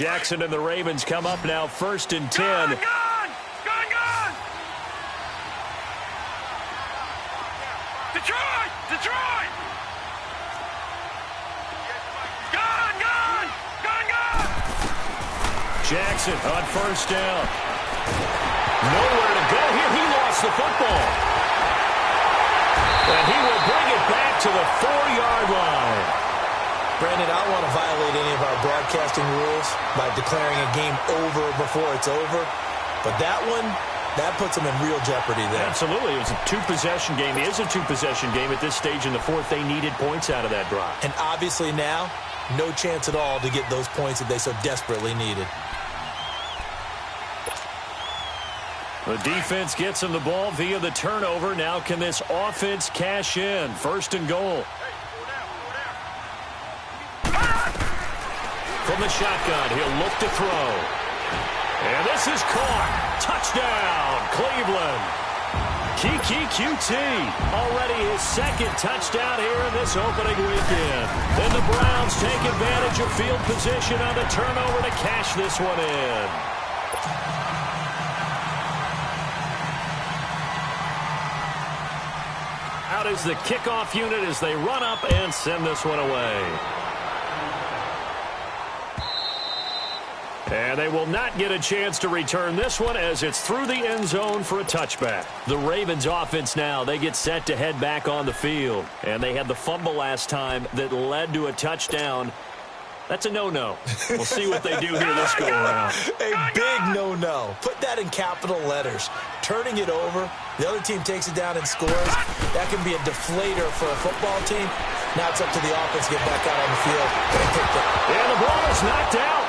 Jackson and the Ravens come up now 1st and 10. Gone! Detroit! Gone! Jackson on 1st down. Nowhere to go here. He lost the football. And he will bring it back to the 4-yard line. Brandon, I don't want to violate any of our broadcasting rules by declaring a game over before it's over. But that one, that puts them in real jeopardy there. Absolutely. It was a 2-possession game. It is a 2-possession game at this stage in the 4th. They needed points out of that drive. And obviously now, no chance at all to get those points that they so desperately needed. The defense gets him the ball via the turnover. Now can this offense cash in? 1st and goal. From the shotgun, he'll look to throw. And this is caught. Touchdown, Cleveland. Kiki QT, already his 2nd touchdown here in this opening weekend. Then the Browns take advantage of field position on the turnover to cash this one in. Out is the kickoff unit as they run up and send this one away. And they will not get a chance to return this one as it's through the end zone for a touchback. The Ravens offense now, they get set to head back on the field. And they had the fumble last time that led to a touchdown. That's a no-no. We'll see what they do here this go-around. A big no-no. Put that in capital letters. Turning it over, the other team takes it down and scores. That can be a deflator for a football team. Now it's up to the offense to get back out on the field. And the ball is knocked out.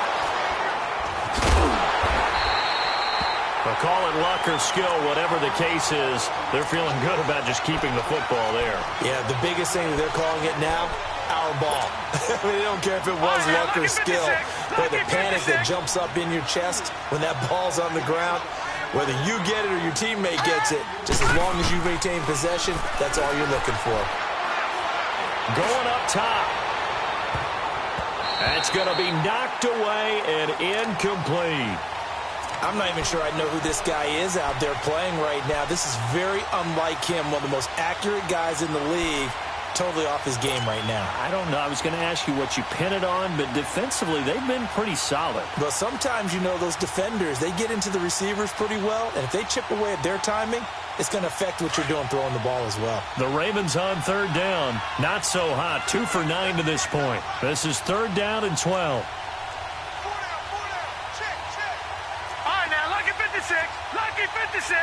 Well, call it luck or skill, whatever the case is, they're feeling good about just keeping the football there. Yeah, the biggest thing that they're calling it now, our ball. I mean, they don't care if it was luck or skill, but the panic that jumps up in your chest when that ball's on the ground, whether you get it or your teammate gets it, just as long as you maintain possession, that's all you're looking for. Going up top. That's going to be knocked away and incomplete. I'm not even sure I know who this guy is out there playing right now. This is very unlike him, one of the most accurate guys in the league. Totally off his game right now. I don't know. I was going to ask you what you pin it on, but defensively, they've been pretty solid. But sometimes, you know, those defenders, they get into the receivers pretty well, and if they chip away at their timing, it's going to affect what you're doing throwing the ball as well. The Ravens on 3rd down. Not so hot. 2 for 9 to this point. This is 3rd down and 12. Lucky 56.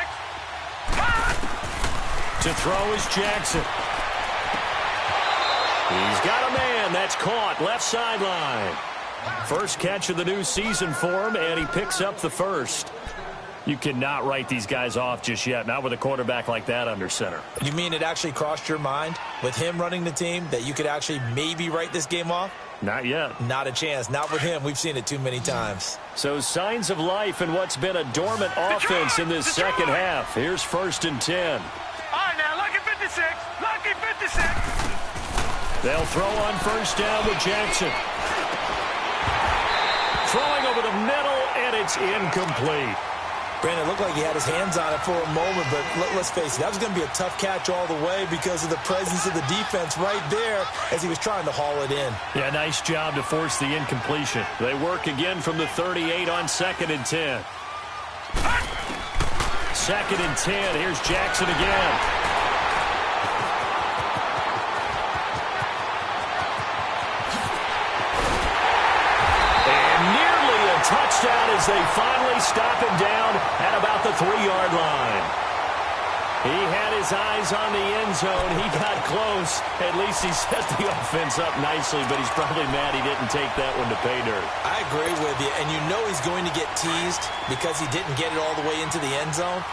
To throw is Jackson. He's got a man. That's caught. Left sideline. First catch of the new season for him, and he picks up the 1st. You cannot write these guys off just yet, not with a quarterback like that under center. You mean it actually crossed your mind with him running the team that you could actually maybe write this game off? Not yet. Not a chance. Not with him. We've seen it too many times. So signs of life in what's been a dormant offense in this second half. Here's 1st and 10. All right, now, lucky 56. Lucky 56. They'll throw on 1st down with Jackson. Throwing over the middle, and it's incomplete. Brandon, it looked like he had his hands on it for a moment, but let's face it, that was going to be a tough catch all the way because of the presence of the defense right there as he was trying to haul it in. Yeah, nice job to force the incompletion. They work again from the 38 on 2nd and 10. 2nd and 10. Here's Jackson again. And nearly a touchdown as they finally stop him down at about the 3-yard line. He had his eyes on the end zone. He got close. At least he set the offense up nicely, but he's probably mad he didn't take that one to pay dirt. I agree with you, and you know he's going to get teased because he didn't get it all the way into the end zone.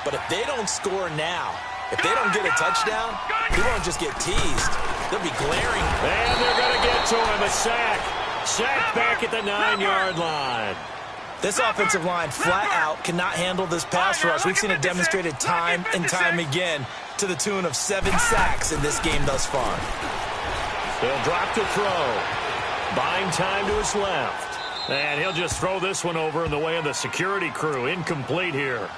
But if they don't score now, if they don't get a touchdown, he won't just get teased. They'll be glaring. And they're going to get to him. A sack. Sack back at the 9-yard line. This offensive line flat out cannot handle this pass rush. We've seen it demonstrated time and time again to the tune of 7 sacks in this game thus far. They'll drop to throw. Buying time to his left. And he'll just throw this one over in the way of the security crew. Incomplete here.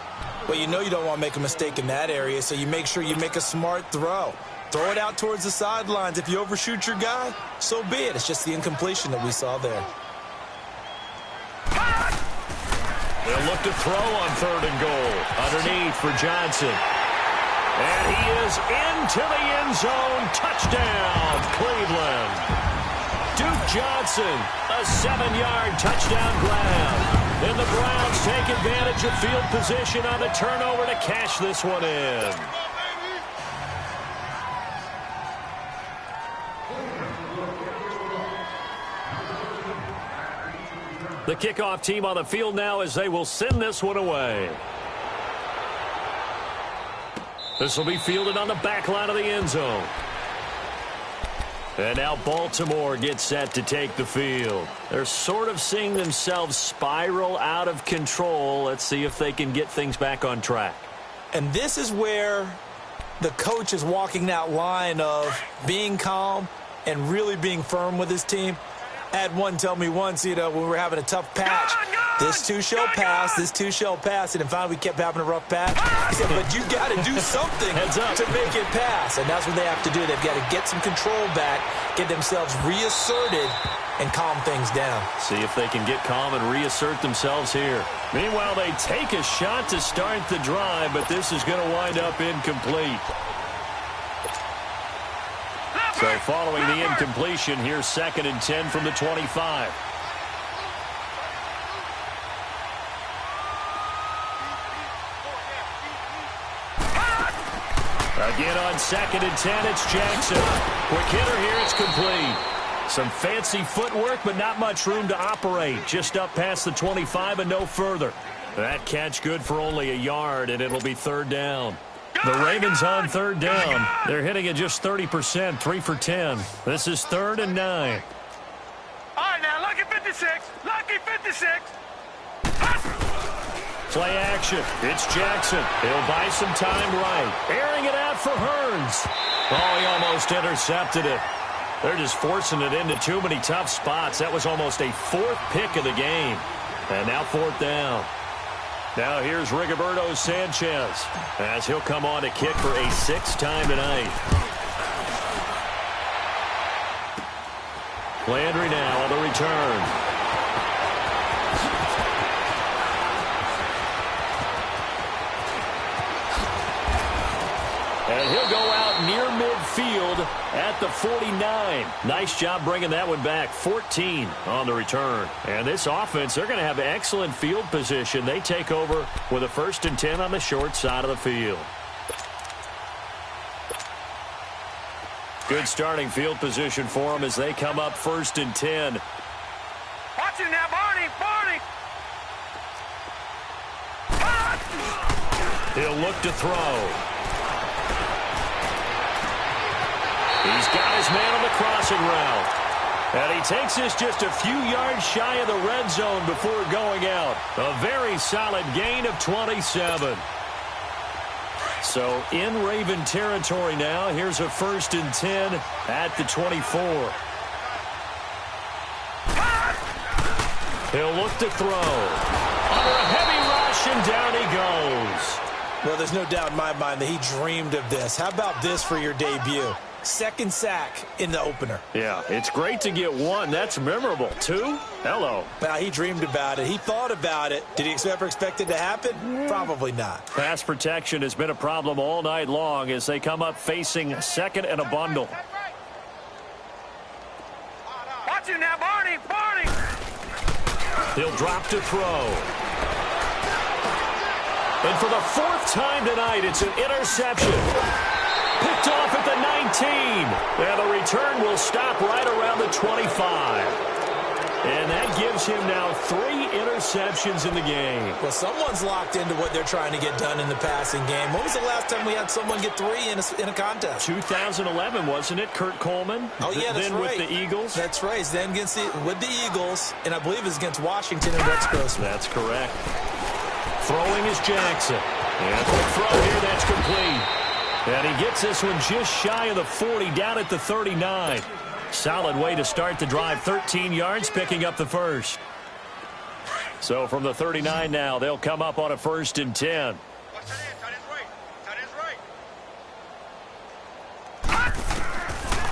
Well, you know you don't want to make a mistake in that area, so you make sure you make a smart throw. Throw it out towards the sidelines. If you overshoot your guy, so be it. It's just the incompletion that we saw there. They'll look to throw on 3rd and goal. Underneath for Johnson. And he is into the end zone. Touchdown, Cleveland. Duke Johnson, a 7-yard touchdown grab. And the Browns take advantage of field position on the turnover to cash this one in. The kickoff team on the field now as they will send this one away. This will be fielded on the back line of the end zone. And now Baltimore gets set to take the field. They're sort of seeing themselves spiral out of control. Let's see if they can get things back on track. And this is where the coach is walking that line of being calm and really being firm with his team. I had one tell me once, when we were having a tough patch, this too shall pass, this too shall pass. And then finally we kept having a rough patch. He said, but you got to do something to make it pass. And that's what they have to do. They've got to get some control back, get themselves reasserted, and calm things down. See if they can get calm and reassert themselves here. Meanwhile, they take a shot to start the drive, but this is going to wind up incomplete. So following the incompletion, here's 2nd and 10 from the 25. Again on 2nd and 10, it's Jackson. Quick hitter here, it's complete. Some fancy footwork, but not much room to operate. Just up past the 25 and no further. That catch good for only a yard, and it'll be 3rd down. The Ravens on 3rd down. They're hitting at just 30%, 3 for 10. This is 3rd and 9. All right, now, lucky 56. Lucky 56. Play action. It's Jackson. He'll buy some time right. Airing it out for Hearns. Oh, he almost intercepted it. They're just forcing it into too many tough spots. That was almost a 4th pick of the game. And now 4th down. Now here's Rigoberto Sanchez as he'll come on to kick for a 6th time tonight. Landry now on the return. And he'll go out near midfield at the 49. Nice job bringing that one back. 14 on the return. And this offense, they're going to have excellent field position. They take over with a 1st and 10 on the short side of the field. Good starting field position for them as they come up 1st and 10. Watch it now, Barney. Barney. He'll look to throw. He's got his man on the crossing route. And he takes this just a few yards shy of the red zone before going out. A very solid gain of 27. So in Raven territory now. Here's a 1st and 10 at the 24. He'll look to throw. Under a heavy rush, and down he goes. Well, there's no doubt in my mind that he dreamed of this. How about this for your debut? 2nd sack in the opener. Yeah, it's great to get 1. That's memorable. 2? Hello. Now, he dreamed about it. He thought about it. Did he ever expect it to happen? Probably not. Pass protection has been a problem all night long as they come up facing 2nd and a bundle. Watch it now, Barney. Barney. He'll drop to throw. And for the 4th time tonight, it's an interception. Picked off at the 19. And the return will stop right around the 25. And that gives him now 3 interceptions in the game. Well, someone's locked into what they're trying to get done in the passing game. When was the last time we had someone get 3 in a contest? 2011, wasn't it? Kurt Coleman? Oh, yeah, that's then right. With the Eagles? That's right. Then with the Eagles, and I believe it's against Washington and Rex Grossman. That's correct. Throwing is Jackson. And quick throw here, that's complete. And he gets this one just shy of the 40, down at the 39. Solid way to start the drive. 13 yards, picking up the 1st. So from the 39 now, they'll come up on a 1st and 10.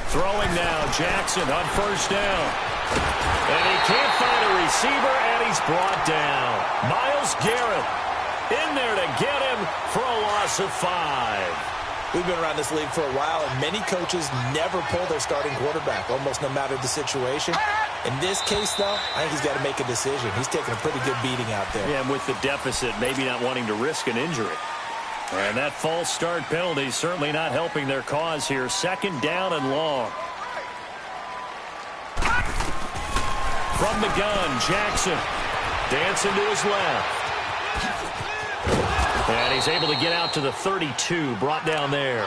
Throwing now, Jackson on 1st down. And he can't find a receiver, and he's brought down. Myles Garrett in there to get him for a loss of 5. We've been around this league for a while, and many coaches never pull their starting quarterback, almost no matter the situation. In this case, though, I think he's got to make a decision. He's taking a pretty good beating out there. Yeah, and with the deficit, maybe not wanting to risk an injury. And that false start penalty certainly not helping their cause here. 2nd down and long. From the gun, Jackson dancing to his left. And he's able to get out to the 32, brought down there.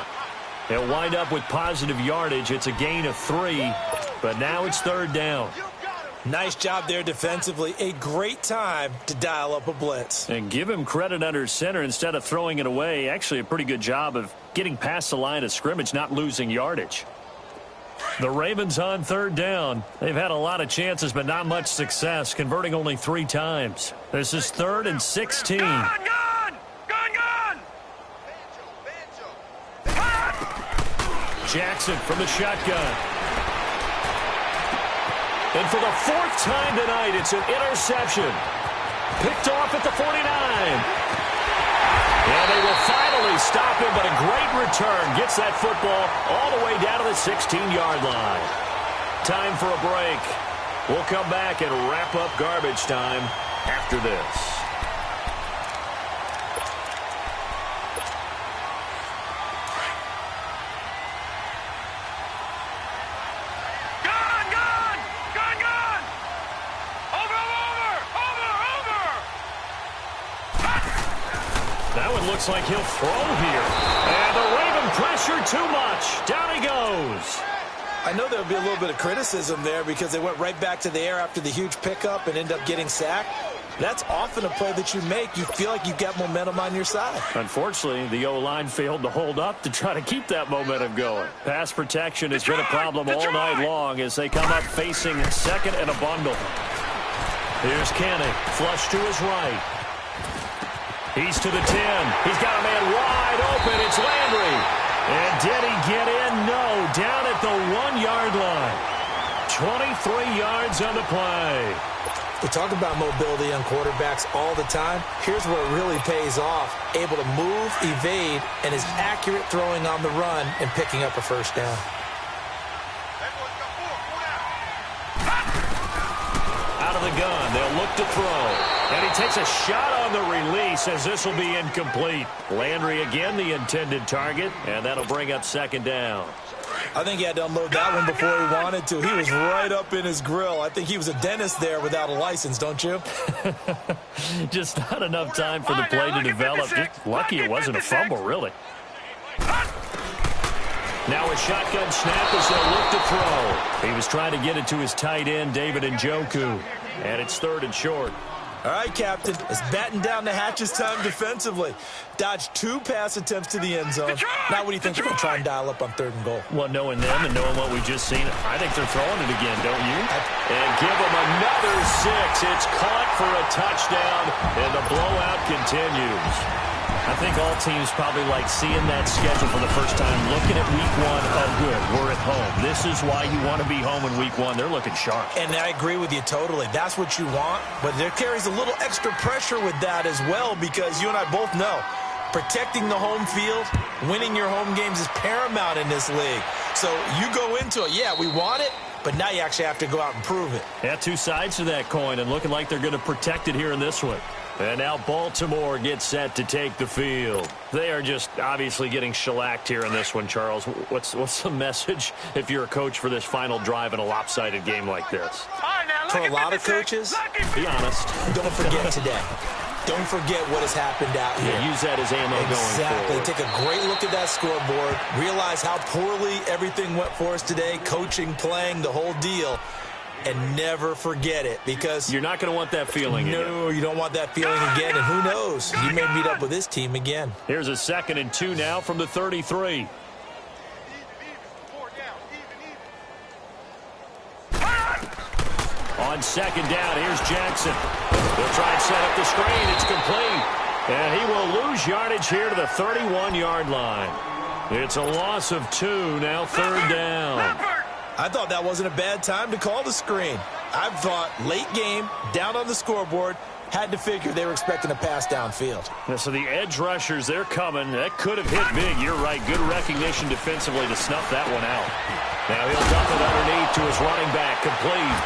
He'll wind up with positive yardage. It's a gain of 3, but now it's 3rd down. Nice job there defensively. A great time to dial up a blitz. And give him credit under center instead of throwing it away. Actually a pretty good job of getting past the line of scrimmage, not losing yardage. The Ravens on 3rd down. They've had a lot of chances, but not much success, converting only 3 times. This is 3rd and 16. Jackson from the shotgun. And for the 4th time tonight, it's an interception. Picked off at the 49. And they will finally stop him, but a great return. Gets that football all the way down to the 16-yard line. Time for a break. We'll come back and wrap up garbage time after this. Looks like he'll throw here. And the Raven pressure too much. Down he goes. I know there'll be a little bit of criticism there because they went right back to the air after the huge pickup and end up getting sacked. That's often a play that you make. You feel like you've got momentum on your side. Unfortunately, the O-line failed to hold up to try to keep that momentum going. Pass protection has been a problem all night long as they come up facing 2nd and a bundle. Here's Kenny, flush to his right. He's to the 10. He's got a man wide open. It's Landry. And did he get in? No. Down at the 1-yard line. 23 yards on the play. We talk about mobility on quarterbacks all the time. Here's where it really pays off. Able to move, evade, and is accurate throwing on the run and picking up a 1st down. Out of the gun. They'll look to throw. And he takes a shot on the release as this will be incomplete. Landry again the intended target, and that'll bring up 2nd down. I think he had to unload that one before he wanted to. He was right up in his grill. I think he was a dentist there without a license, don't you? Just not enough time for the play to develop. Just lucky it wasn't a fumble, really. Now a shotgun snap as they'll look to throw. He was trying to get it to his tight end, David Njoku. And it's 3rd and short. All right, Captain. It's batten down the hatches time defensively. Dodged 2 pass attempts to the end zone. Now what do you think they're going to try and dial up on 3rd and goal? Well, knowing them and knowing what we just seen, I think they're throwing it again, don't you? And give them another 6. It's caught for a touchdown, and the blowout continues. I think all teams probably like seeing that schedule for the first time, looking at week 1. Oh, good, we're at home. This is why you want to be home in week 1. They're looking sharp. And I agree with you totally. That's what you want, but there carries a little extra pressure with that as well because you and I both know protecting the home field, winning your home games is paramount in this league. So you go into it, yeah, we want it, but now you actually have to go out and prove it. Yeah, 2 sides to that coin and looking like they're going to protect it here in this one. And now Baltimore gets set to take the field. They are just obviously getting shellacked here in this one, Charles. What's the message if you're a coach for this final drive in a lopsided game like this? For a lot of coaches, be honest. Don't forget today. Don't forget what has happened out here. Yeah, use that as ammo going forward. Exactly. Take a great look at that scoreboard. Realize how poorly everything went for us today. Coaching, playing, the whole deal. And never forget it because you're not going to want that feeling again. No, you don't want that feeling again. And who knows? You may meet up with this team again. Here's a 2nd and 2 now from the 33. On 2nd down, here's Jackson. They'll try and set up the screen. It's complete. And he will lose yardage here to the 31-yard line. It's a loss of 2, now third down. I thought that wasn't a bad time to call the screen. I thought late game, down on the scoreboard, had to figure they were expecting a pass downfield. So the edge rushers, they're coming. That could have hit big. You're right. Good recognition defensively to snuff that one out. Now he'll dump it underneath to his running back. Complete.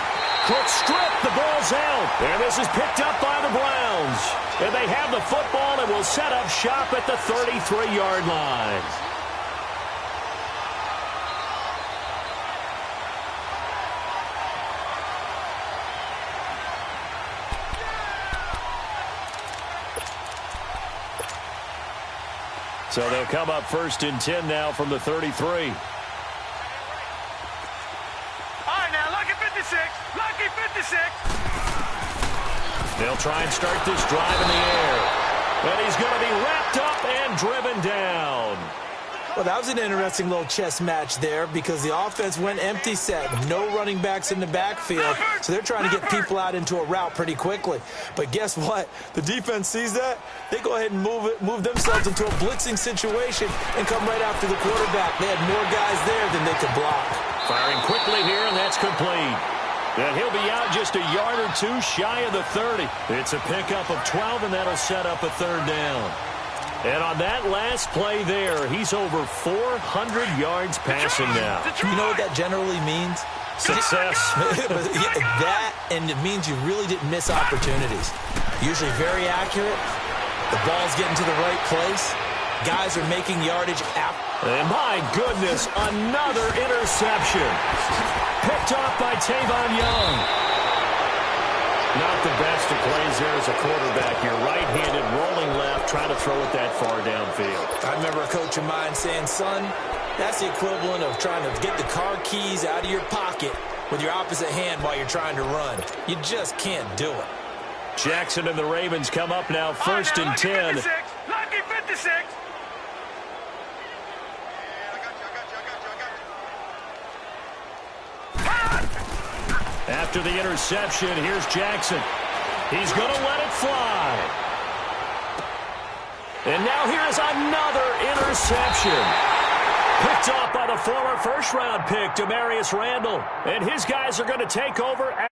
Quick strip. The ball's out. And this is picked up by the Browns. And they have the football and will set up shop at the 33-yard line. So they'll come up 1st and 10 now from the 33. All right, now, lucky 56. Lucky 56. They'll try and start this drive in the air. And he's going to be wrapped up and driven down. Well, that was an interesting little chess match there because the offense went empty set. No running backs in the backfield, so they're trying to get people out into a route pretty quickly. But guess what? The defense sees that. They go ahead and move themselves into a blitzing situation and come right after the quarterback. They had more guys there than they could block. Firing quickly here, and that's complete. And he'll be out just a yard or two shy of the 30. It's a pickup of 12, and that'll set up a third down. And on that last play there, he's over 400 yards passing now. You know what that generally means? Success. That, and it means you really didn't miss opportunities. Usually very accurate. The ball's getting to the right place. Guys are making yardage out. And my goodness, another interception. Picked off by Tavon Young. Not the best of plays there as a quarterback. You're right-handed, rolling left, trying to throw it that far downfield. I remember a coach of mine saying, son, that's the equivalent of trying to get the car keys out of your pocket with your opposite hand while you're trying to run. You just can't do it. Jackson and the Ravens come up now 1st and 10. Lucky 56. After the interception, here's Jackson. He's going to let it fly. And now here's another interception. Picked off by the former first-round pick, Demarius Randall. And his guys are going to take over.